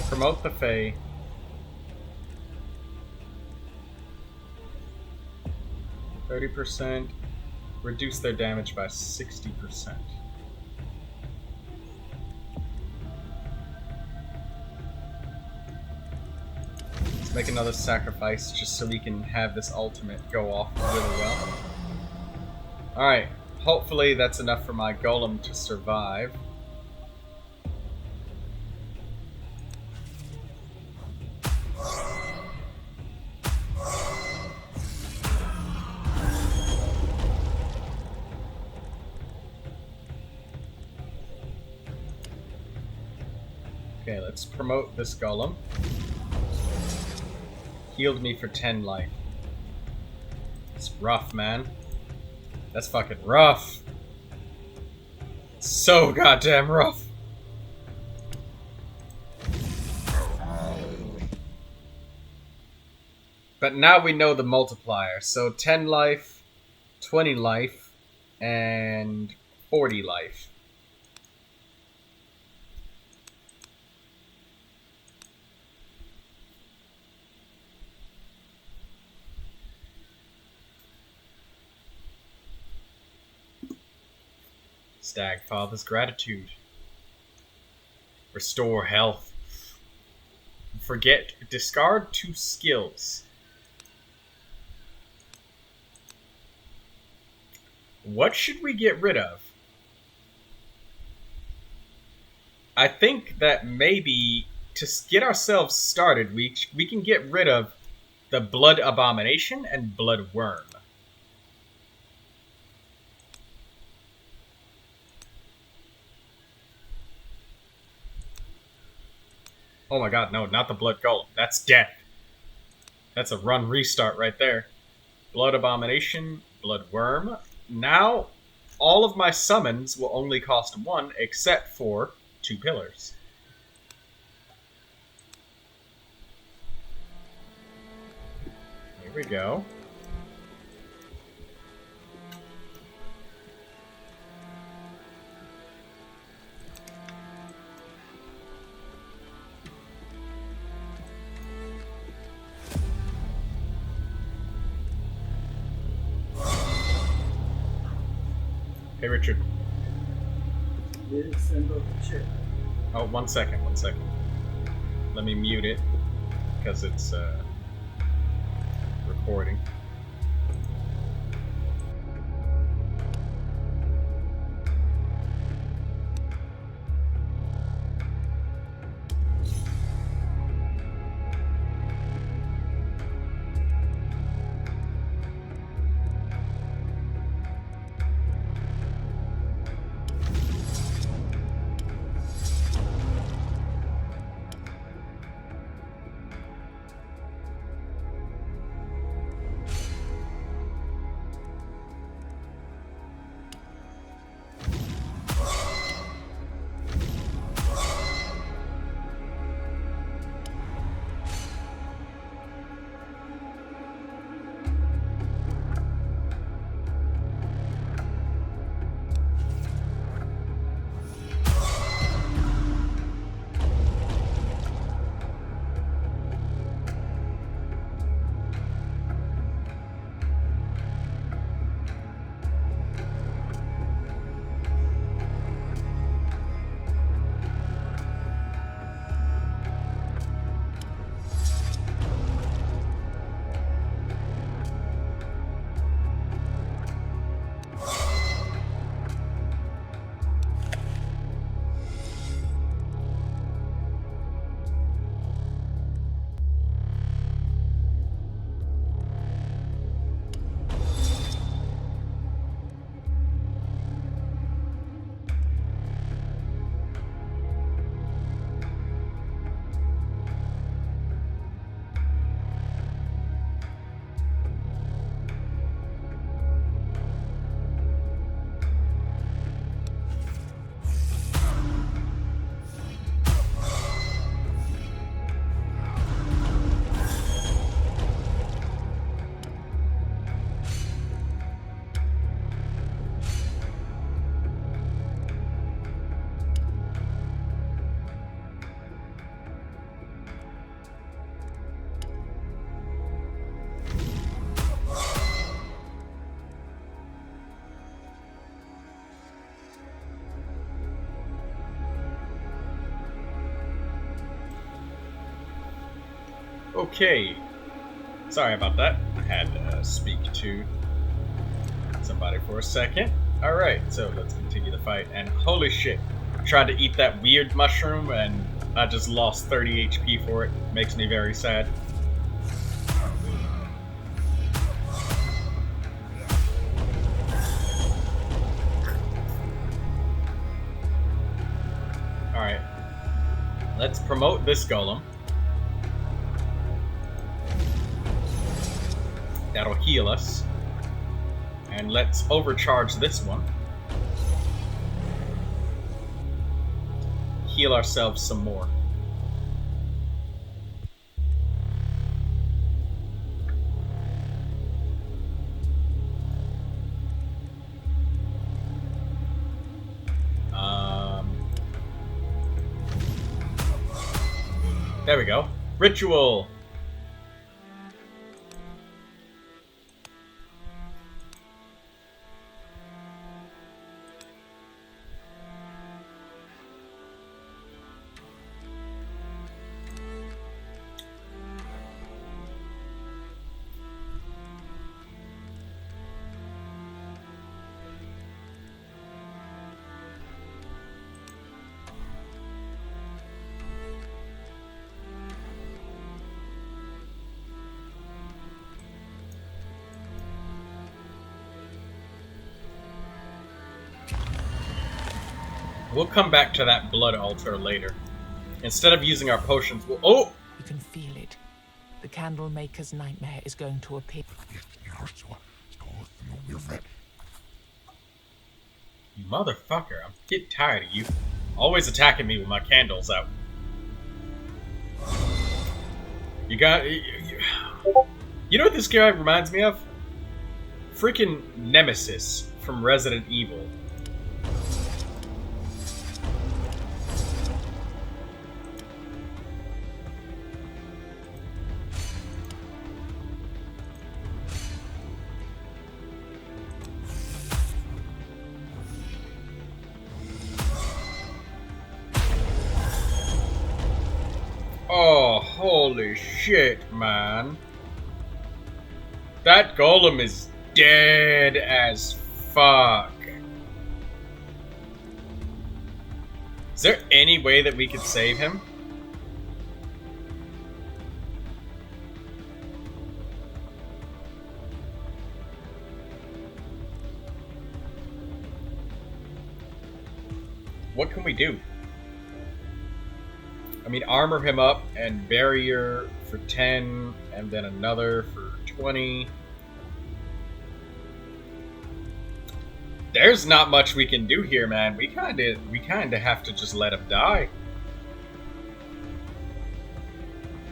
A: Promote the Fae. %. Reduce their damage by 60%. Let's make another sacrifice just so we can have this ultimate go off really well. Alright, hopefully that's enough for my golem to survive. Okay, let's promote this golem. Healed me for 10 life. It's rough, man. That's fucking rough. So goddamn rough. But now we know the multiplier. So 10 life, 20 life, and 40 life. Stag Father's gratitude. Restore health. Discard 2 skills. What should we get rid of? I think that maybe to get ourselves started, we can get rid of the Blood Abomination and Blood Worm. Oh my god, no, not the Blood Golem. That's death. That's a run restart right there. Blood Abomination, Blood Worm. Now, all of my summons will only cost 1, except for 2 pillars. Here we go. Hey, Richard. Oh, 1 second, 1 second. Let me mute it, because it's recording. Okay. Sorry about that. I had to speak to somebody for a second. Alright, so let's continue the fight. And holy shit. I tried to eat that weird mushroom and I just lost 30 HP for it. Makes me very sad. Alright. Let's promote this golem. That'll heal us. And let's overcharge this one. Heal ourselves some more. There we go. Ritual! We'll come back to that blood altar later. Instead of using our potions, we'll... Oh!
B: You can feel it. The candle maker's nightmare is going to appear.
A: You motherfucker, I'm getting tired of you. Always attacking me with my candles out. You got... You know what this guy reminds me of? Freaking Nemesis from Resident Evil. Oh, holy shit, man. That golem is dead as fuck. Is there any way that we could save him? What can we do? I mean, armor him up and barrier for 10, and then another for 20. There's not much we can do here, man. We kinda have to just let him die.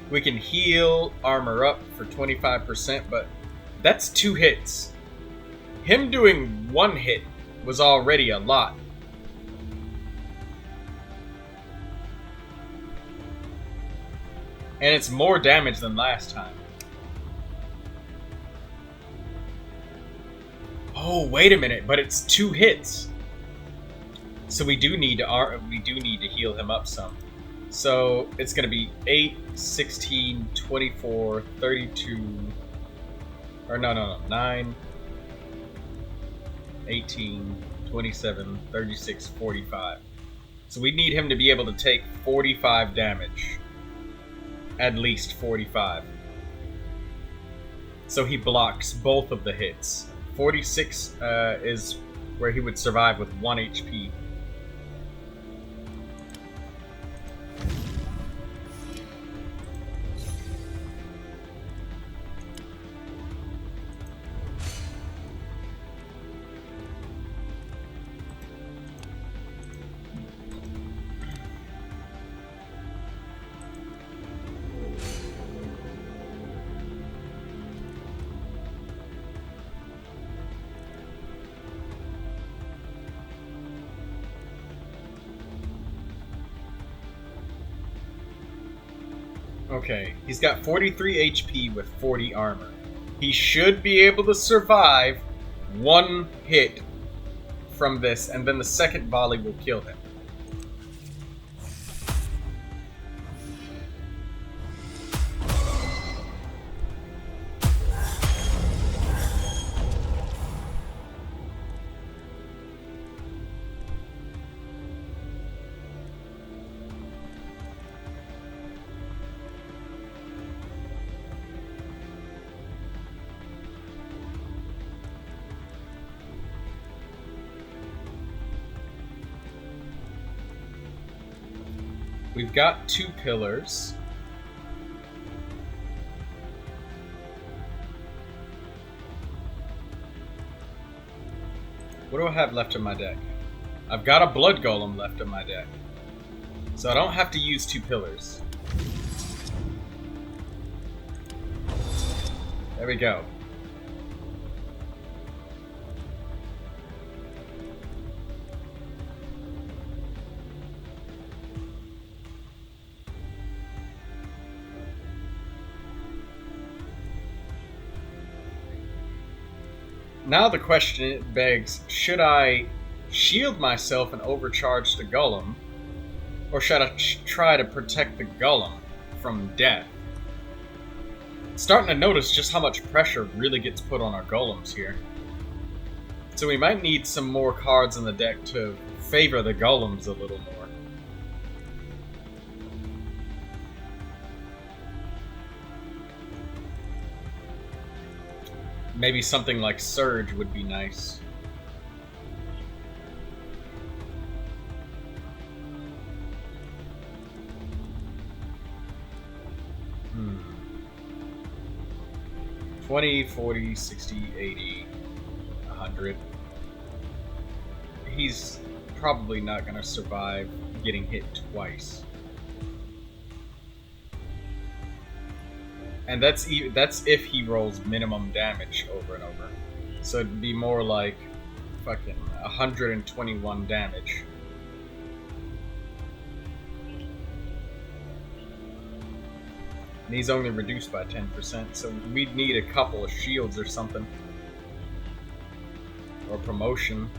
A: We can heal, armor up for 25%, but that's 2 hits. Him doing 1 hit was already a lot. And it's more damage than last time. Oh, wait a minute, but it's 2 hits. So we do need to heal him up some. So it's going to be 8, 16, 24, 32, or no, 9, 18, 27, 36, 45. So we need him to be able to take 45 damage. At least 45. So he blocks both of the hits. 46 is where he would survive with 1 HP. Okay, he's got 43 HP with 40 armor. He should be able to survive 1 hit from this, and then the second volley will kill him. We've got 2 pillars. What do I have left in my deck? I've got a blood golem left in my deck. So I don't have to use 2 pillars. There we go. Now the question begs, should I shield myself and overcharge the golem, or should I try to protect the golem from death? Starting to notice just how much pressure really gets put on our golems here. So we might need some more cards in the deck to favor the golems a little more. Maybe something like Surge would be nice. Hmm. 20, 40, 60, 80, 100. He's probably not going to survive getting hit twice. And that's if he rolls minimum damage over and over. So it'd be more like fucking 121 damage. And he's only reduced by 10%, so we'd need a couple of shields or something. Or promotion.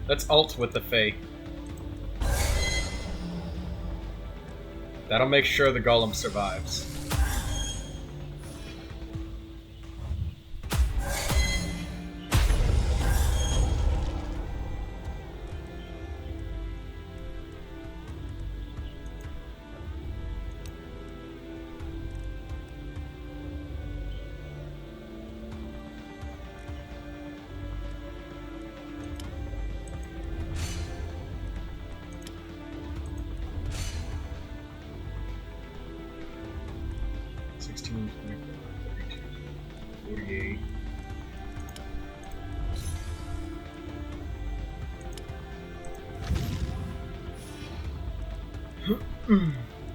A: Let's ult with the Fae. That'll make sure the golem survives.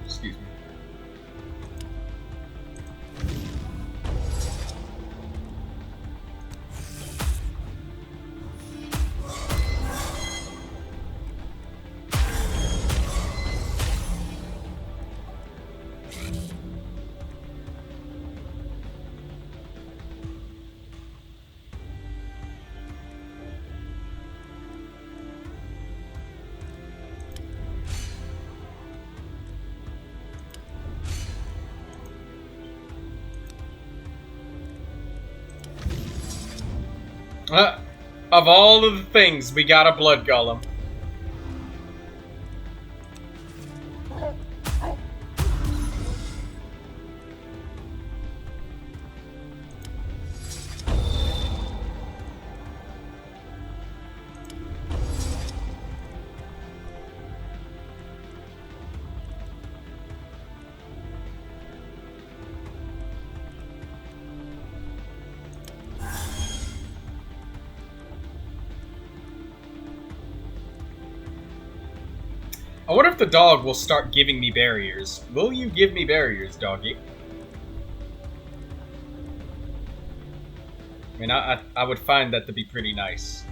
A: Excuse me. Of all of the things, we got a blood golem. I wonder if the dog will start giving me barriers. Will you give me barriers, doggy? I mean, I would find that to be pretty nice.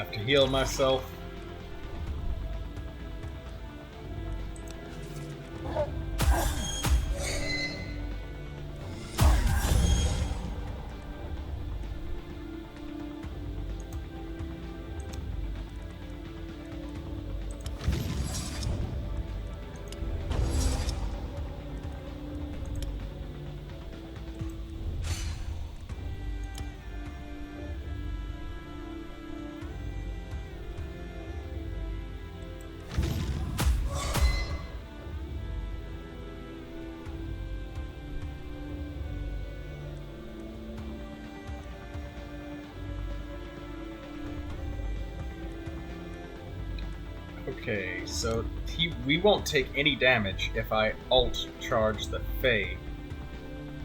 A: Have to heal myself. Okay, so we won't take any damage if I alt charge the Fae.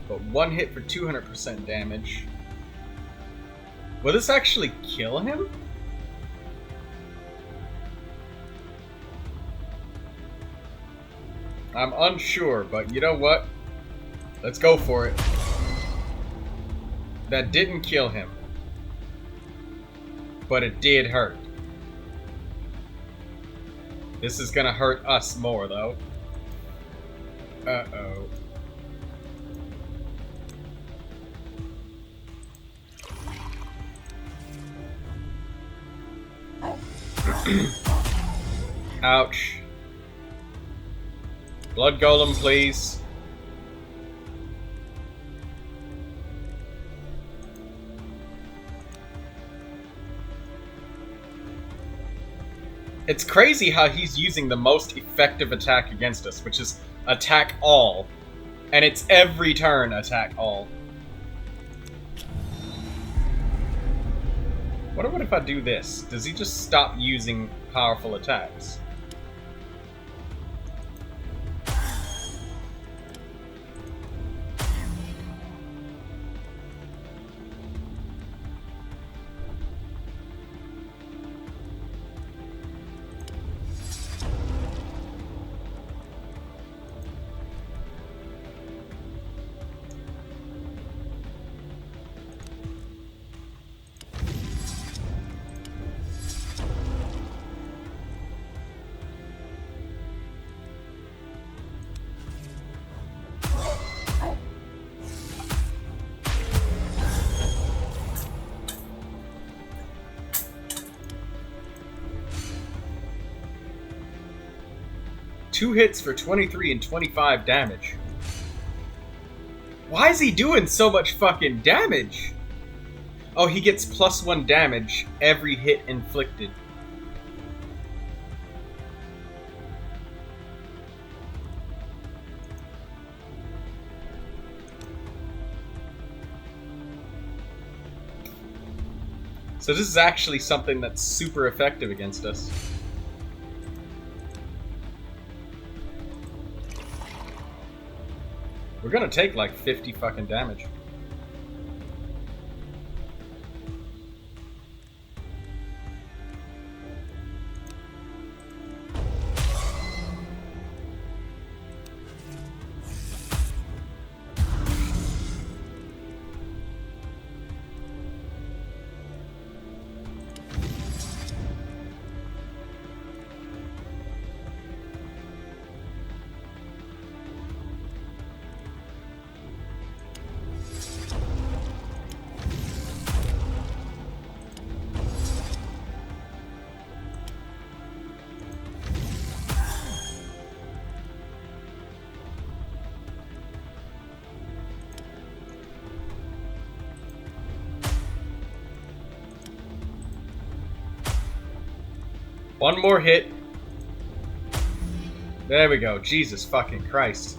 A: But one hit for 200% damage. Will this actually kill him? I'm unsure, but you know what? Let's go for it. That didn't kill him. But it did hurt. This is gonna hurt us more, though. Uh-oh. Ouch. Blood Golem, please. It's crazy how he's using the most effective attack against us, which is attack all. And it's every turn attack all. What if I do this? Does he just stop using powerful attacks? Two hits for 23 and 25 damage. Why is he doing so much fucking damage? Oh, he gets +1 damage every hit inflicted. So this is actually something that's super effective against us. We're gonna take like 50 fucking damage. One more hit. There we go. Jesus fucking Christ.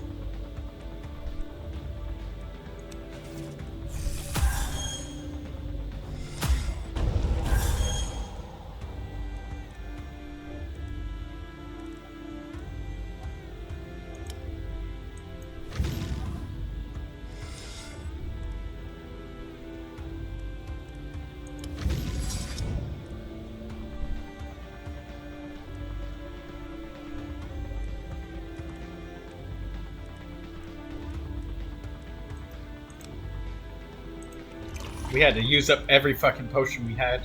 A: We had to use up every fucking potion we had.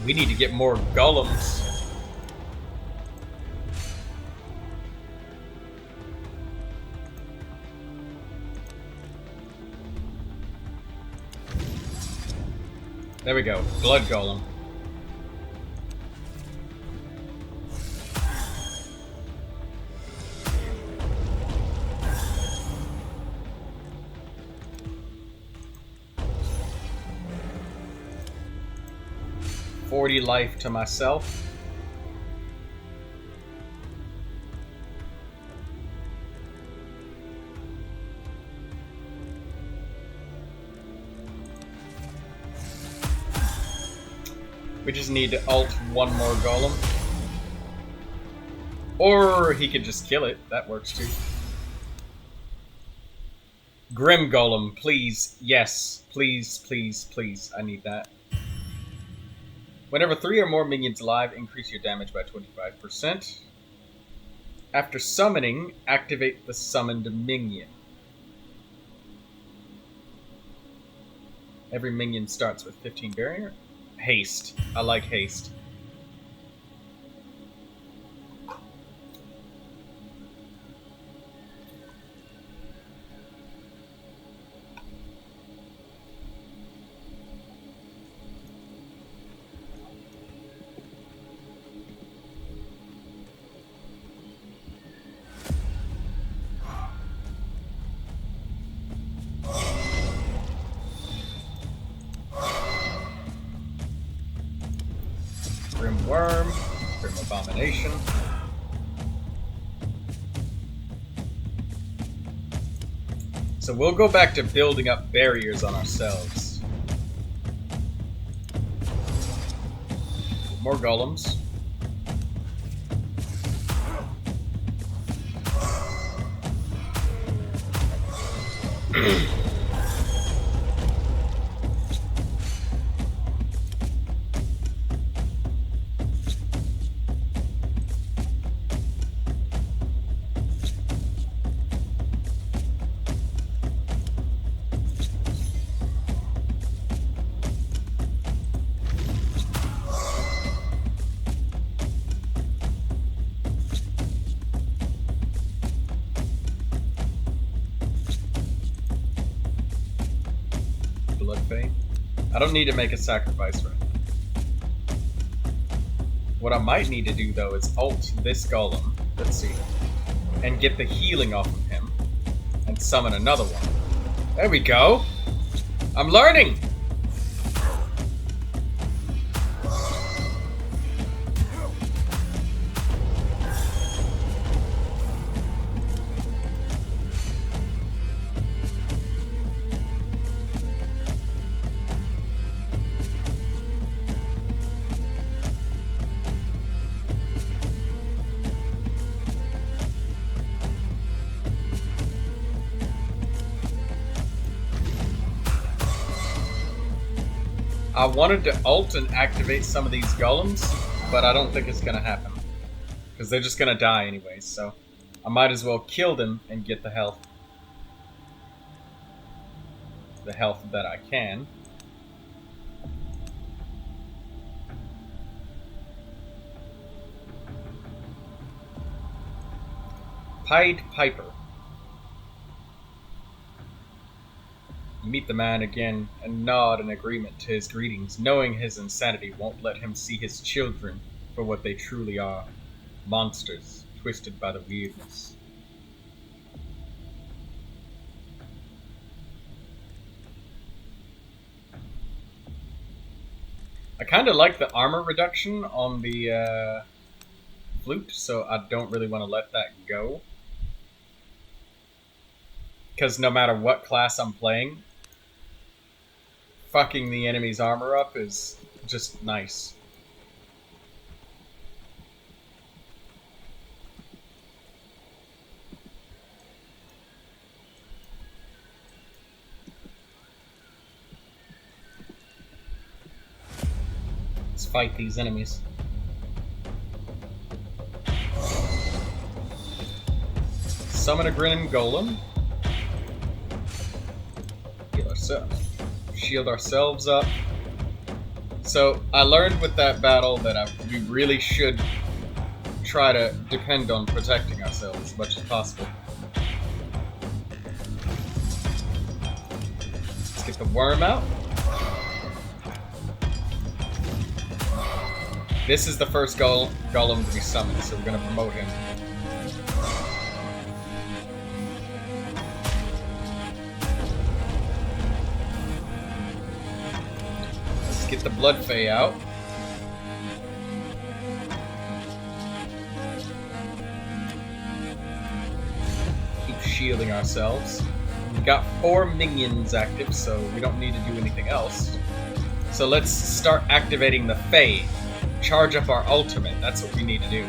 A: We need to get more golems. There we go. Blood golem. $40 life to myself. We just need to ult one more golem. Or he could just kill it. That works too. Grim golem, please. Yes. Please, please, please. I need that. Whenever 3 or more minions alive, increase your damage by 25%. After summoning, activate the summoned minion. Every minion starts with 15 barrier. Haste. I like haste. Grim Worm, Grim Abomination. So we'll go back to building up barriers on ourselves. More golems. I don't need to make a sacrifice right now. What I might need to do though is ult this golem, let's see, and get the healing off of him, and summon another one. There we go! I'm learning! I wanted to ult and activate some of these golems, but I don't think it's gonna happen. Because they're just gonna die anyways, so I might as well kill them and get the health. The health that I can. Pied Piper. You meet the man again and nod in agreement to his greetings, knowing his insanity won't let him see his children for what they truly are. Monsters, twisted by the weirdness. I kind of like the armor reduction on the flute, so I don't really want to let that go. Because no matter what class I'm playing, fucking the enemy's armor up is just nice. Let's fight these enemies. Summon a Grim Golem. Heal ourselves. Shield ourselves up. So I learned with that battle that we really should try to depend on protecting ourselves as much as possible. Let's get the worm out. This is the first golem to be summoned, so we're going to promote him. Let's get the blood fay out. Keep shielding ourselves. We've got 4 minions active, so we don't need to do anything else. So let's start activating the Fey. Charge up our ultimate. That's what we need to do.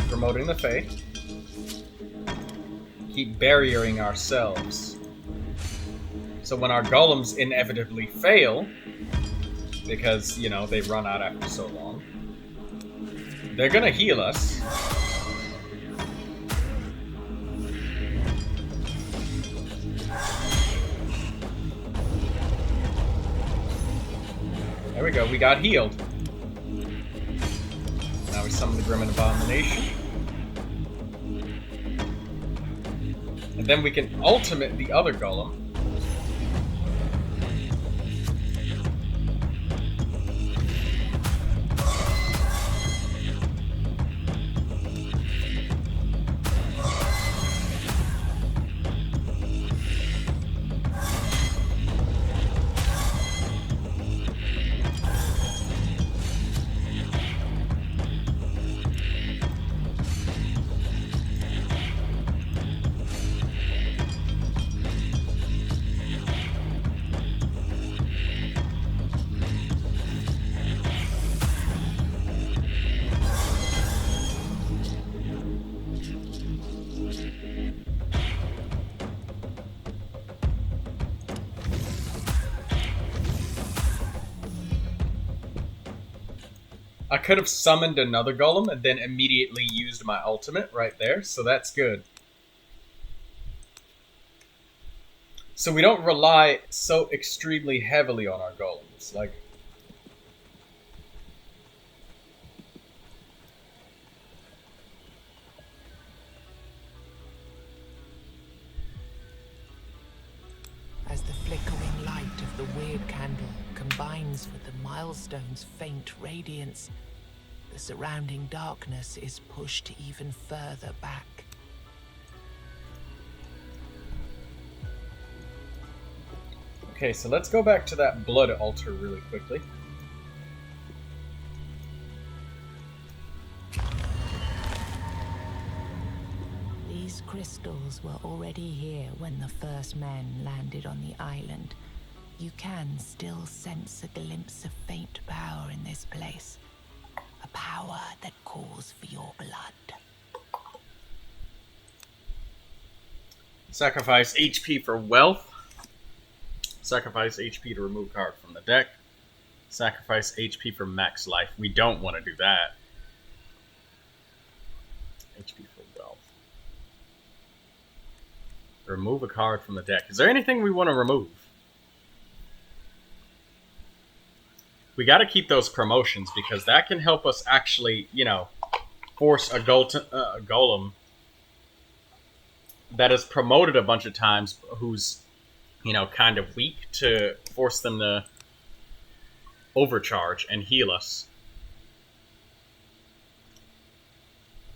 A: Promoting the Fey. Keep barriering ourselves. So when our golems inevitably fail, because, you know, they run out after so long, they're gonna heal us. There we go, we got healed. Now we summon the Grim and Abomination. And then we can ultimate the other golem. I could have summoned another golem and then immediately used my ultimate right there, so that's good. So we don't rely so extremely heavily on our golems. Like,
B: As the flickering light of the weird candle combines with the milestone's faint radiance, the surrounding darkness is pushed even further back.
A: okay, so let's go back to that blood altar really quickly.
C: These crystals were already here when the first men landed on the island. You can still sense a glimpse of faint power in this place. A power that calls for your blood.
A: Sacrifice HP for wealth. Sacrifice HP to remove card from the deck. Sacrifice HP for max life. We don't want to do that. HP for wealth. Remove a card from the deck. Is there anything we want to remove? We got to keep those promotions because that can help us actually, you know, force a golem that is promoted a bunch of times who's, you know, kind of weak to force them to overcharge and heal us.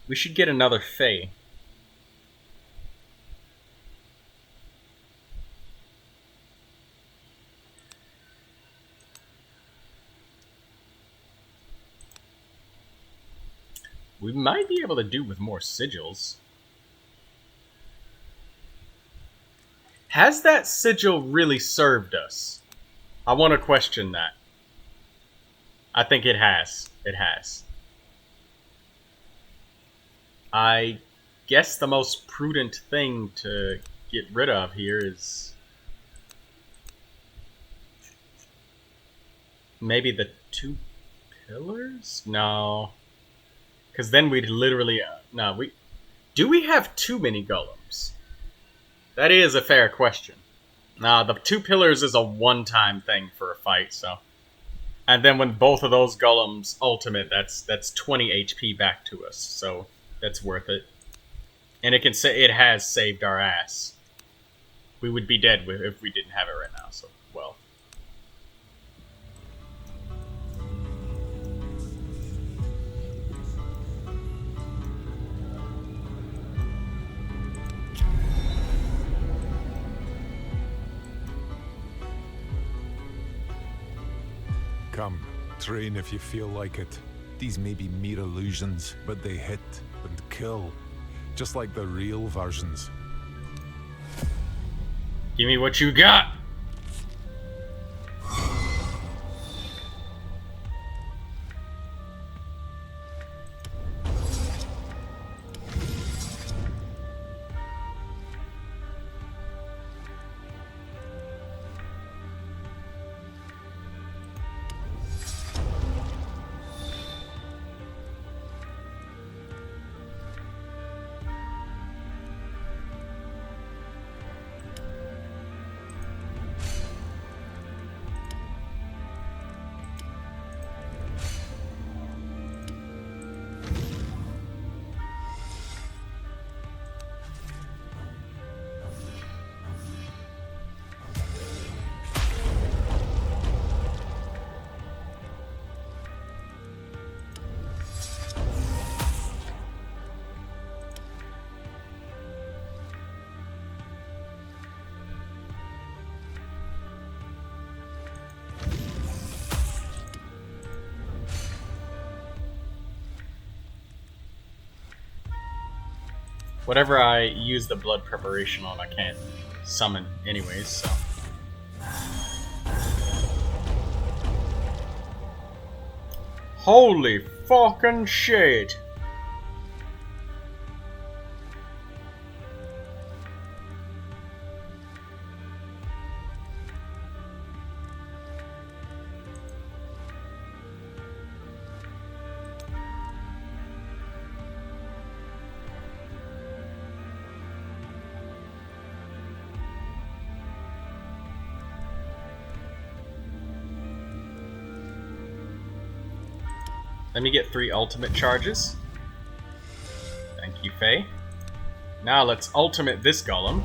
A: We should get another Fey. We might be able to do with more sigils. Has that sigil really served us? I want to question that. I think it has. It has. I guess the most prudent thing to get rid of here is maybe the 2 pillars? No. Because then we'd literally... Do we have too many golems? That is a fair question. Nah, the 2 pillars is a one-time thing for a fight, so... And then when both of those golems ultimate, that's 20 HP back to us, so that's worth it. And it can say it has saved our ass. We would be dead if we didn't have it right now, so, well.
D: Come, train if you feel like it. These may be mere illusions, but they hit and kill, just like the real versions.
A: Give me what you got! Whatever I use the blood preparation on, I can't summon anyways, so... Holy fucking shit! Let me get 3 ultimate charges. Thank you, Faye. Now let's ultimate this golem.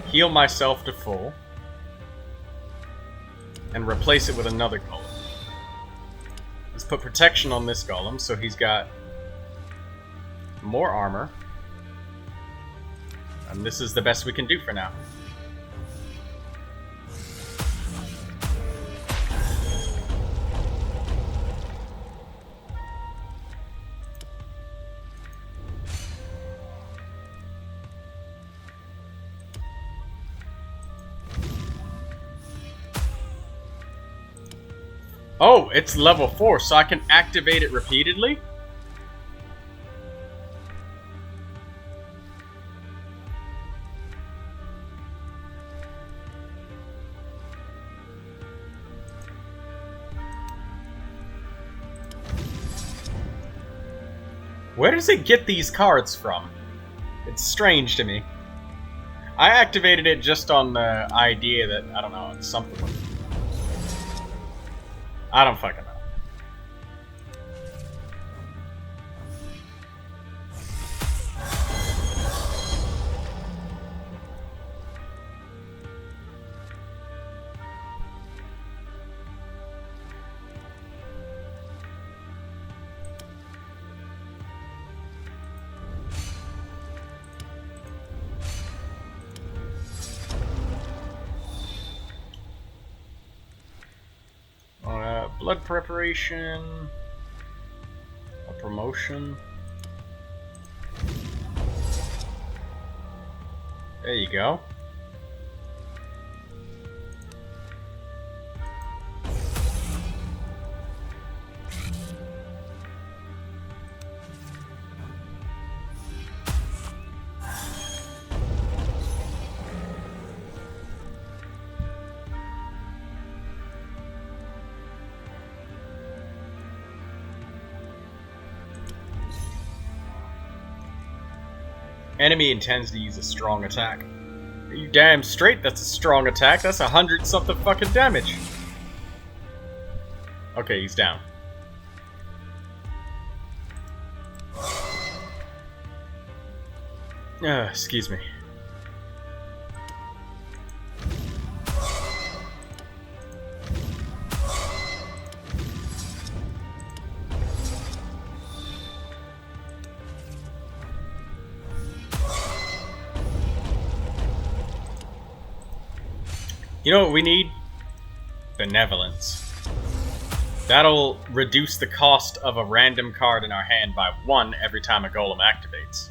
A: Heal myself to full. And replace it with another golem. Let's put protection on this golem so he's got more armor. And this is the best we can do for now. Oh, it's level 4, so I can activate it repeatedly? Where does it get these cards from? It's strange to me. I activated it just on the idea that, I don't know, it's something with it. I don't fucking know. Blood preparation, a promotion. There you go. Enemy intends to use a strong attack. Are you damn straight that's a strong attack? That's 100-something fucking damage. Okay, he's down. Excuse me. You know what we need? Benevolence. That'll reduce the cost of a random card in our hand by 1 every time a golem activates.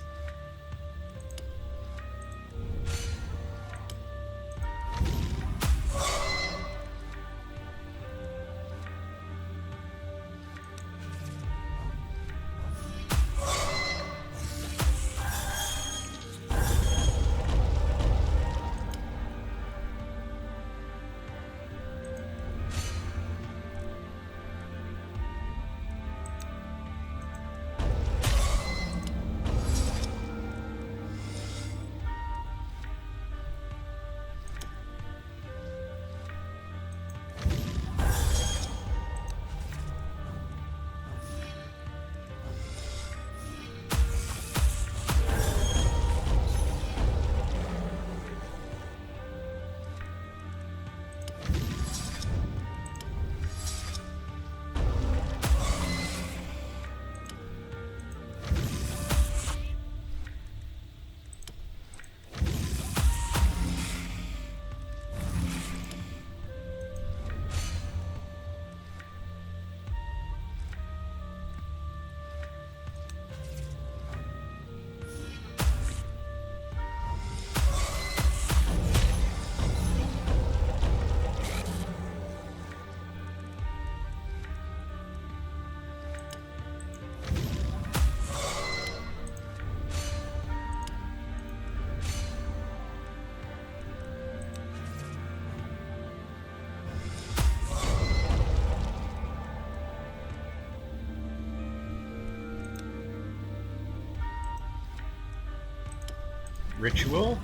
A: Ritual.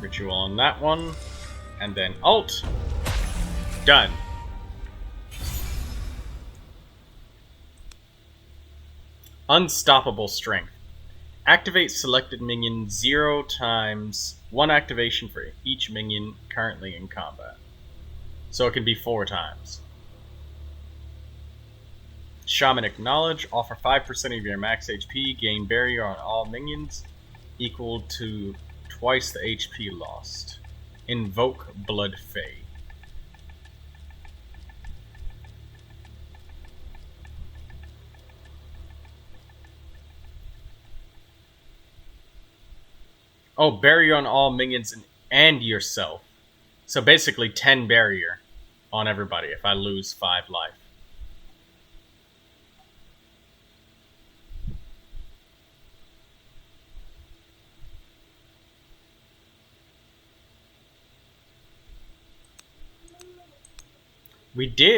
A: Ritual on that one. And then alt. Done. Unstoppable Strength. Activate selected minion 0 times 1 activation for each minion currently in combat. So it can be 4 times. Shamanic Knowledge. Offer 5% of your max HP. Gain barrier on all minions. Equal to twice the HP lost. Invoke Blood Fae. Oh, barrier on all minions and yourself. So basically 10 barrier on everybody if I lose 5 life.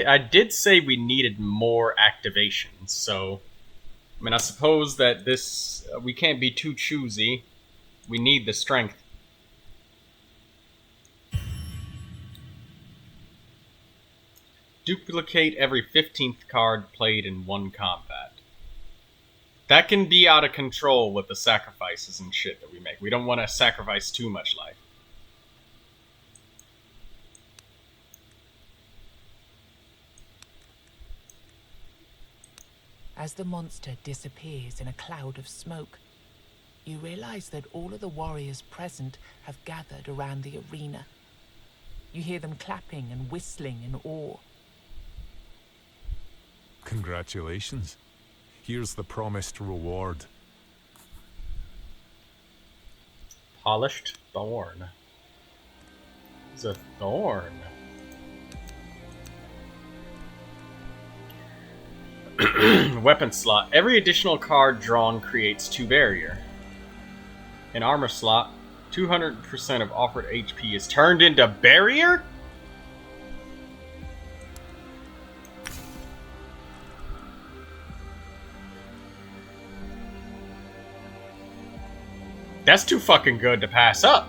A: I did say we needed more activations, so I mean, I suppose that this we can't be too choosy. We need the strength. Duplicate every 15th card played in one combat. That can be out of control with the sacrifices and shit that we make. We don't want to sacrifice too much life.
B: As the monster disappears in a cloud of smoke, you realize that all of the warriors present have gathered around the arena. You hear them clapping and whistling in awe.
D: Congratulations. Here's the promised reward.
A: Polished thorn. It's a thorn. Weapon slot. Every additional card drawn creates 2 barrier. An armor slot. 200% of offered HP is turned into barrier? that's too fucking good to pass up.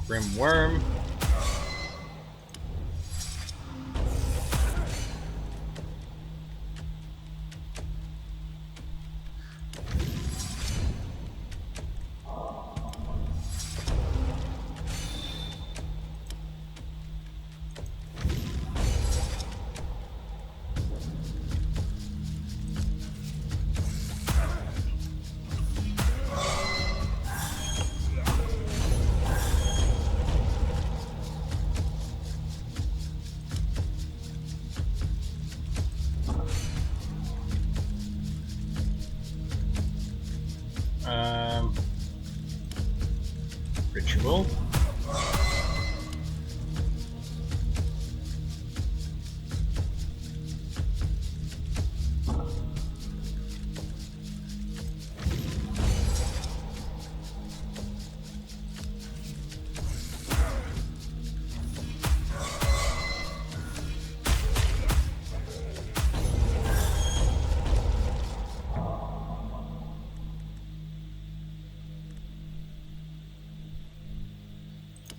A: Grim Worm. Ritual.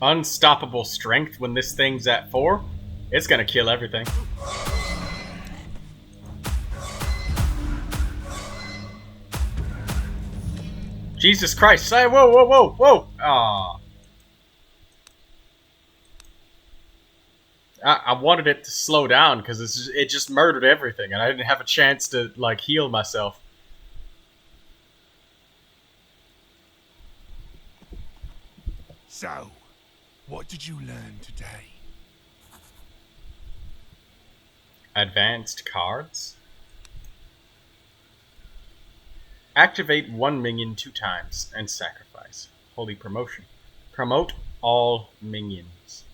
A: Unstoppable strength when this thing's at 4. It's gonna kill everything. Jesus Christ. Say, whoa, whoa, whoa, whoa. Aw. I wanted it to slow down because it just murdered everything and I didn't have a chance to, like, heal myself.
E: So, what did you learn today?
A: Advanced cards. Activate one minion 2 times and sacrifice. Holy promotion. Promote all minions.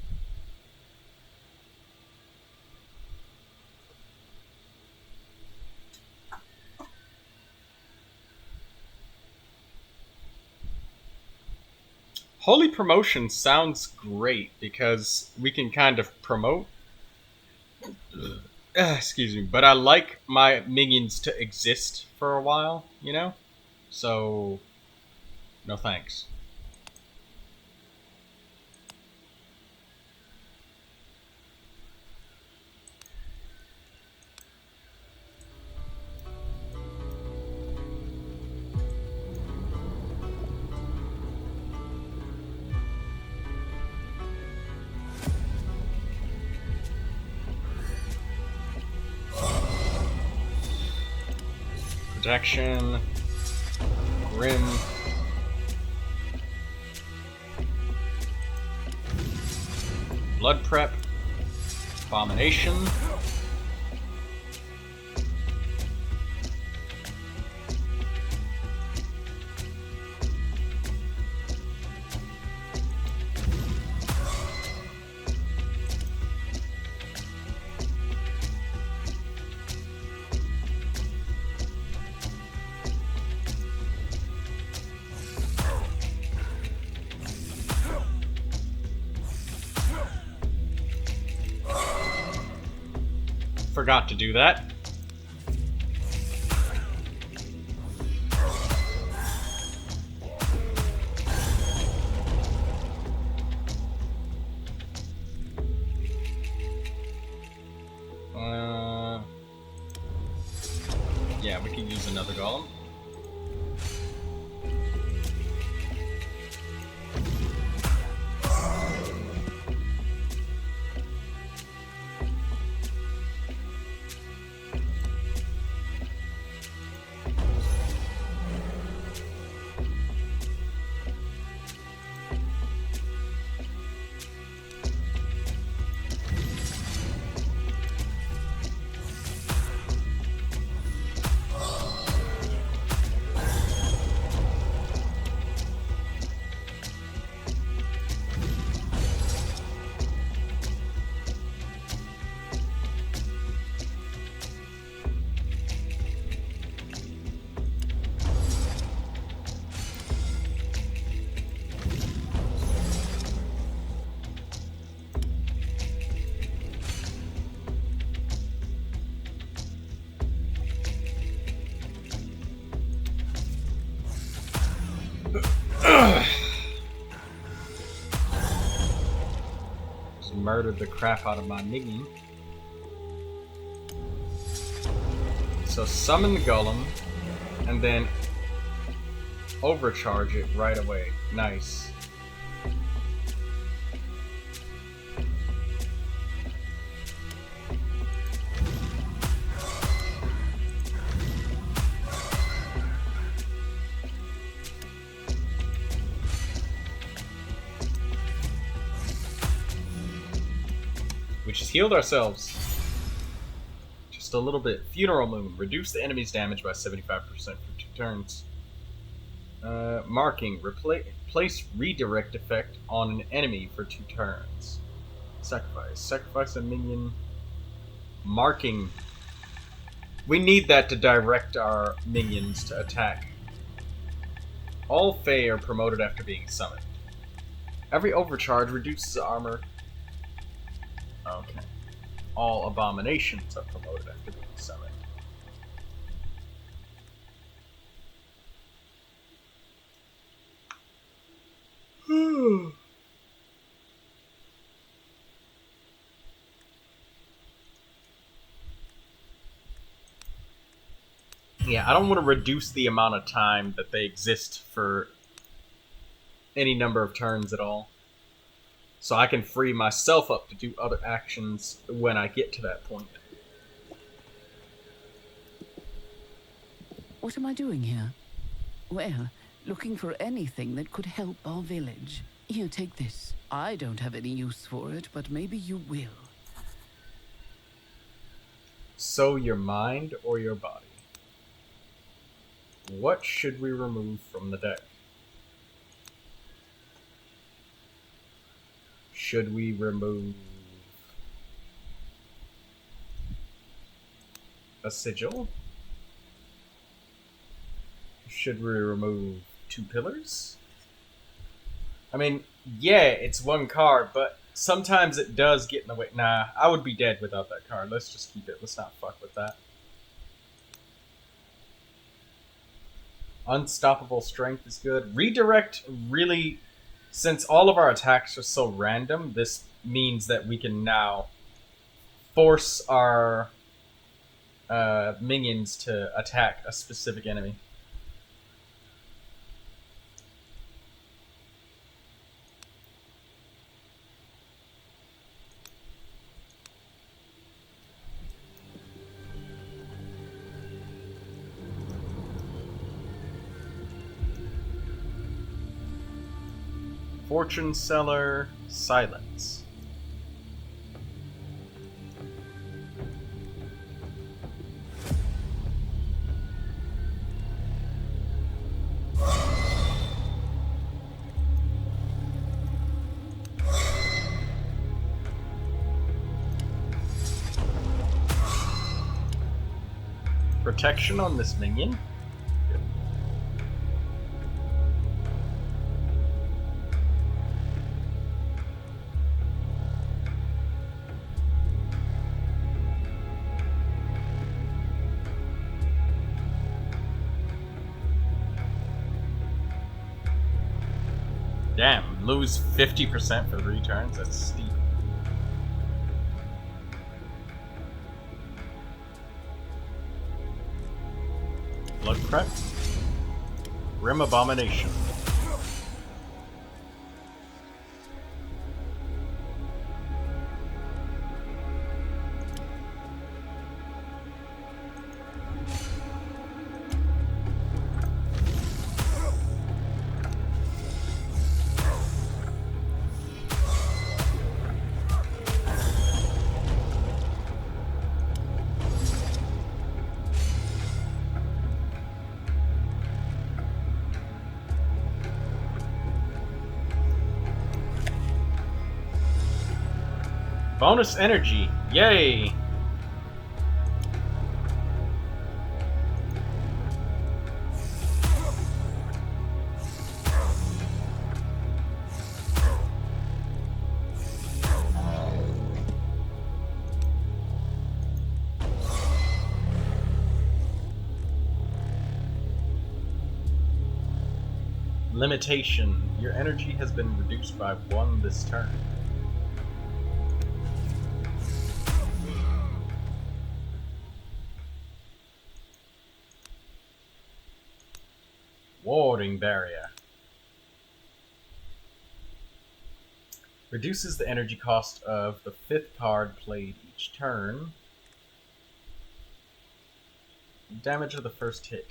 A: Holy promotion sounds great because we can kind of promote. Excuse me, but I like my minions to exist for a while, you know? So, no thanks. Protection, Grim, Blood Prep, Abomination, forgot to do that. Yeah, we can use another golem. murdered the crap out of my minion. So summon the golem, and then overcharge it right away. Nice. We just healed ourselves. Just a little bit. Funeral Moon. Reduce the enemy's damage by 75% for 2 turns. Marking. Place redirect effect on an enemy for 2 turns. Sacrifice. Sacrifice a minion. Marking. We need that to direct our minions to attack. All Fae are promoted after being summoned. Every overcharge reduces armor. Okay. All abominations are promoted after being summoned. Yeah, I don't want to reduce the amount of time that they exist for any number of turns at all. So I can free myself up to do other actions when I get to that point.
F: What am I doing here? Well, looking for anything that could help our village. Here, take this. I don't have any use for it, but maybe you will.
A: So your mind or your body? What should we remove from the deck? Should we remove a sigil? Should we remove 2 pillars? I mean, yeah, it's 1 card, but sometimes it does get in the way. Nah, I would be dead without that card. Let's just keep it. Let's not fuck with that. Unstoppable Strength is good. Redirect really... Since all of our attacks are so random, this means that we can now force our minions to attack a specific enemy. Fortune Seller, Silence. Protection on this minion. Damn, lose 50% for 3 turns? That's steep. Blood Prep. Grim Abomination. Bonus energy. Yay! Limitation. Your energy has been reduced by 1 this turn. Warding barrier. Reduces the energy cost of the 5th card played each turn. Damage of the first hit.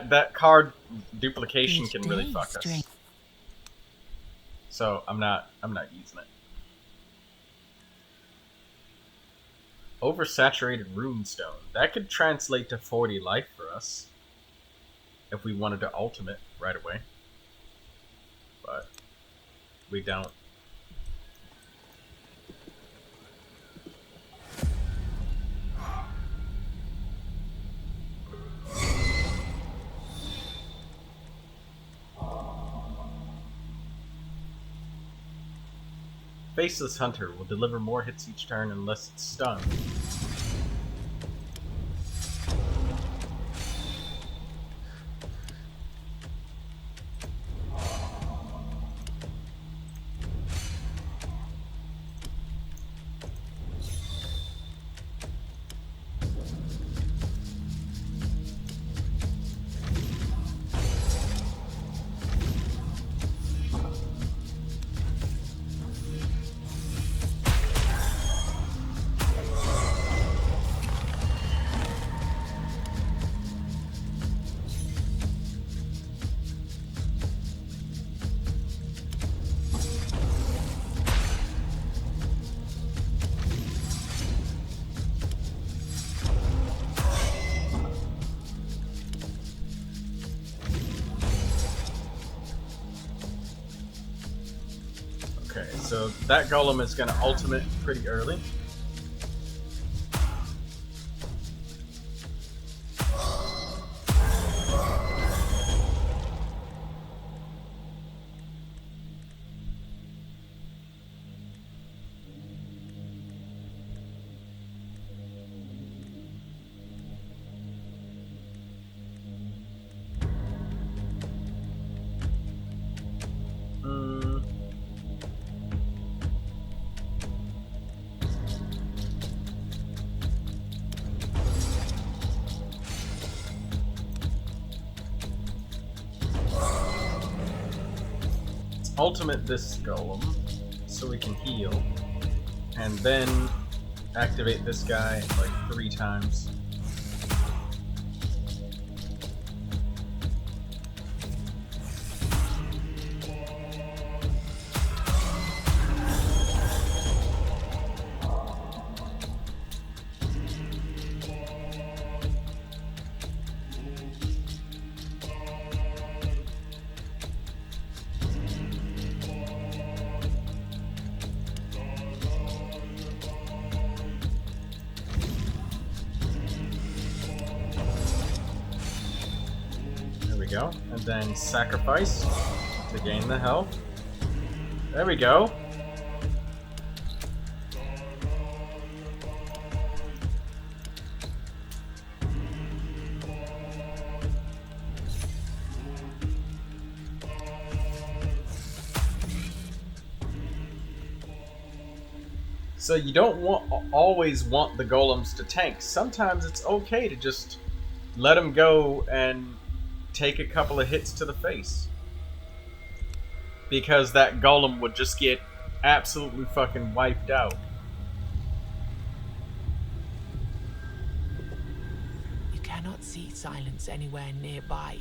A: That card duplication can really fuck us. So I'm not using it. Oversaturated runestone. That could translate to 40 life for us if we wanted to ultimate right away. But we don't. Faceless Hunter will deliver more hits each turn unless it's stunned. Okay, so that golem is going to ultimate pretty early. Ultimate this golem so we can heal, and then activate this guy like 3 times. Go, and then sacrifice to gain the health. There we go. So you don't always want the golems to tank. Sometimes it's okay to just let them go and take a couple of hits to the face, because that golem would just get absolutely fucking wiped out.
B: You cannot see silence anywhere nearby.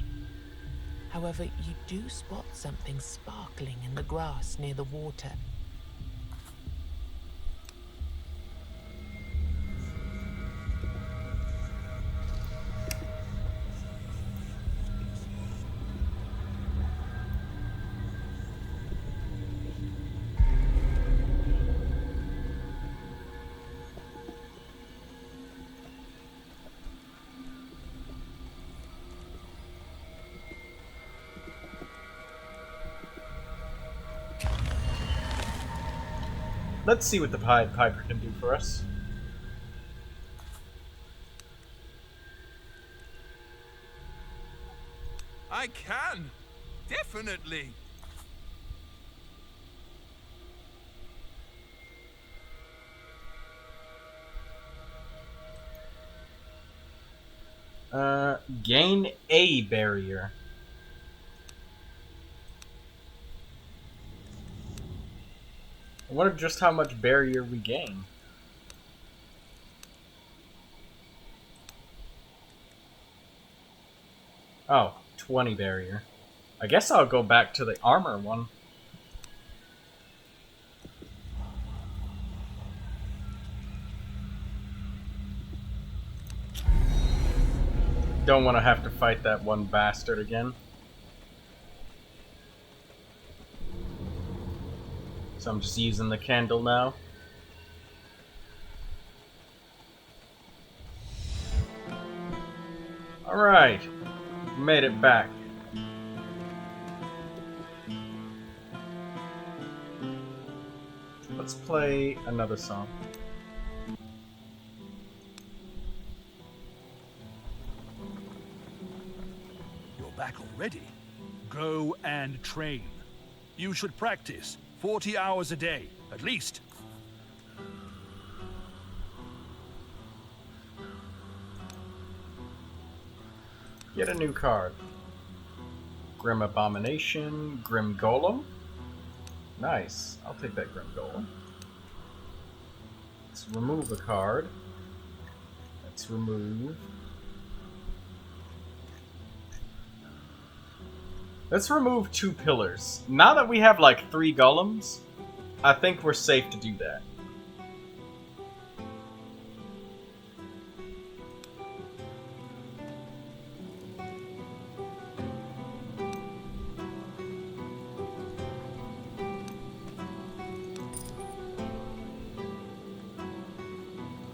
B: However, you do spot something sparkling in the grass near the water.
A: Let's see what the Pied Piper can do for us.
E: I can! Definitely!
A: Gain a barrier. I wonder just how much barrier we gain. Oh, 20 barrier. I guess I'll go back to the armor one. Don't want to have to fight that one bastard again. So I'm just using the candle now. Alright. Made it back. Let's play another song.
G: You're back already? Go and train. You should practice 40 hours a day, at least.
A: Get a new card. Grim Abomination, Grim Golem. Nice. I'll take that Grim Golem. Let's remove a card. Let's remove. Let's remove 2 pillars. Now that we have like 3 golems, I think we're safe to do that.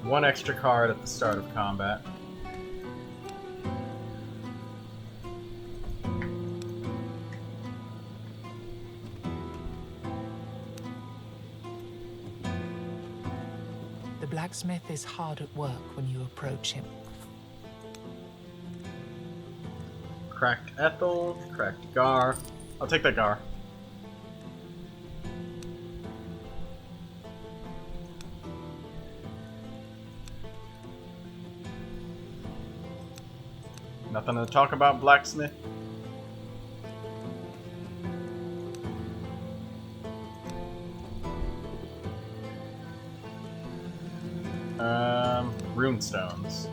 A: One extra card at the start of combat.
B: The blacksmith is hard at work when you approach him.
A: Cracked Ethel, cracked Gar. I'll take that Gar. Nothing to talk about, blacksmith. Runestones.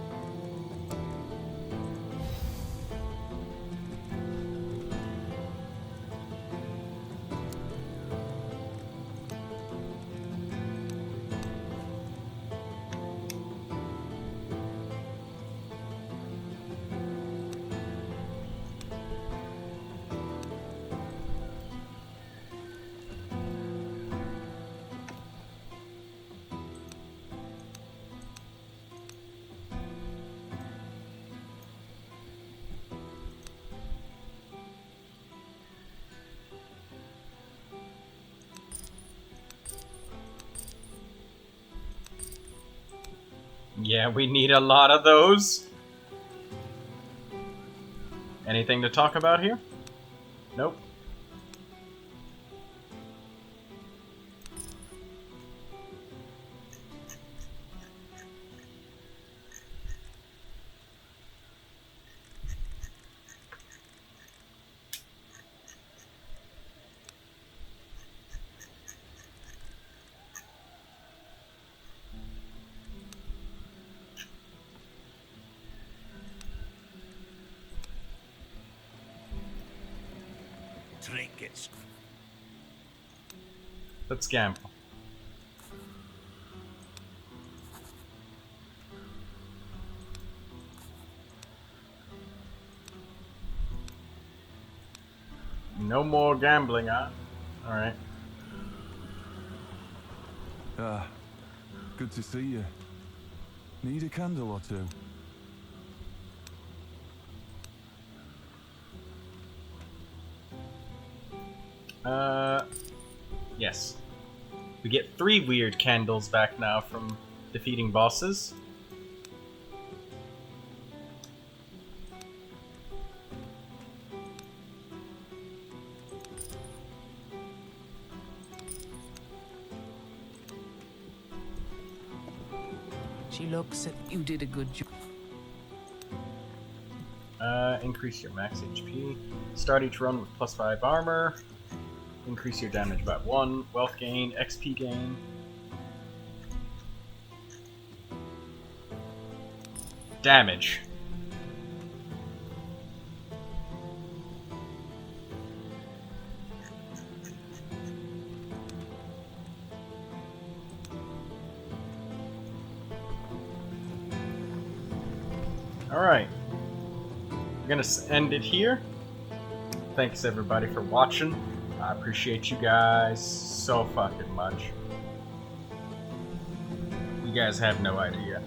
A: Yeah, we need a lot of those. Anything to talk about here? Nope.
G: Trinkets.
A: Let's gamble. No more gambling, huh? Alright.
H: Ah, good to see you. Need a candle or two?
A: Yes. We get 3 weird candles back now from defeating bosses.
B: She looks at
F: You did a good job.
A: Increase your max HP. Start each run with +5 armor. Increase your damage by 1. Wealth gain, XP gain. Damage. Alright. I'm gonna end it here. Thanks everybody for watching. I appreciate you guys so fucking much. You guys have no idea.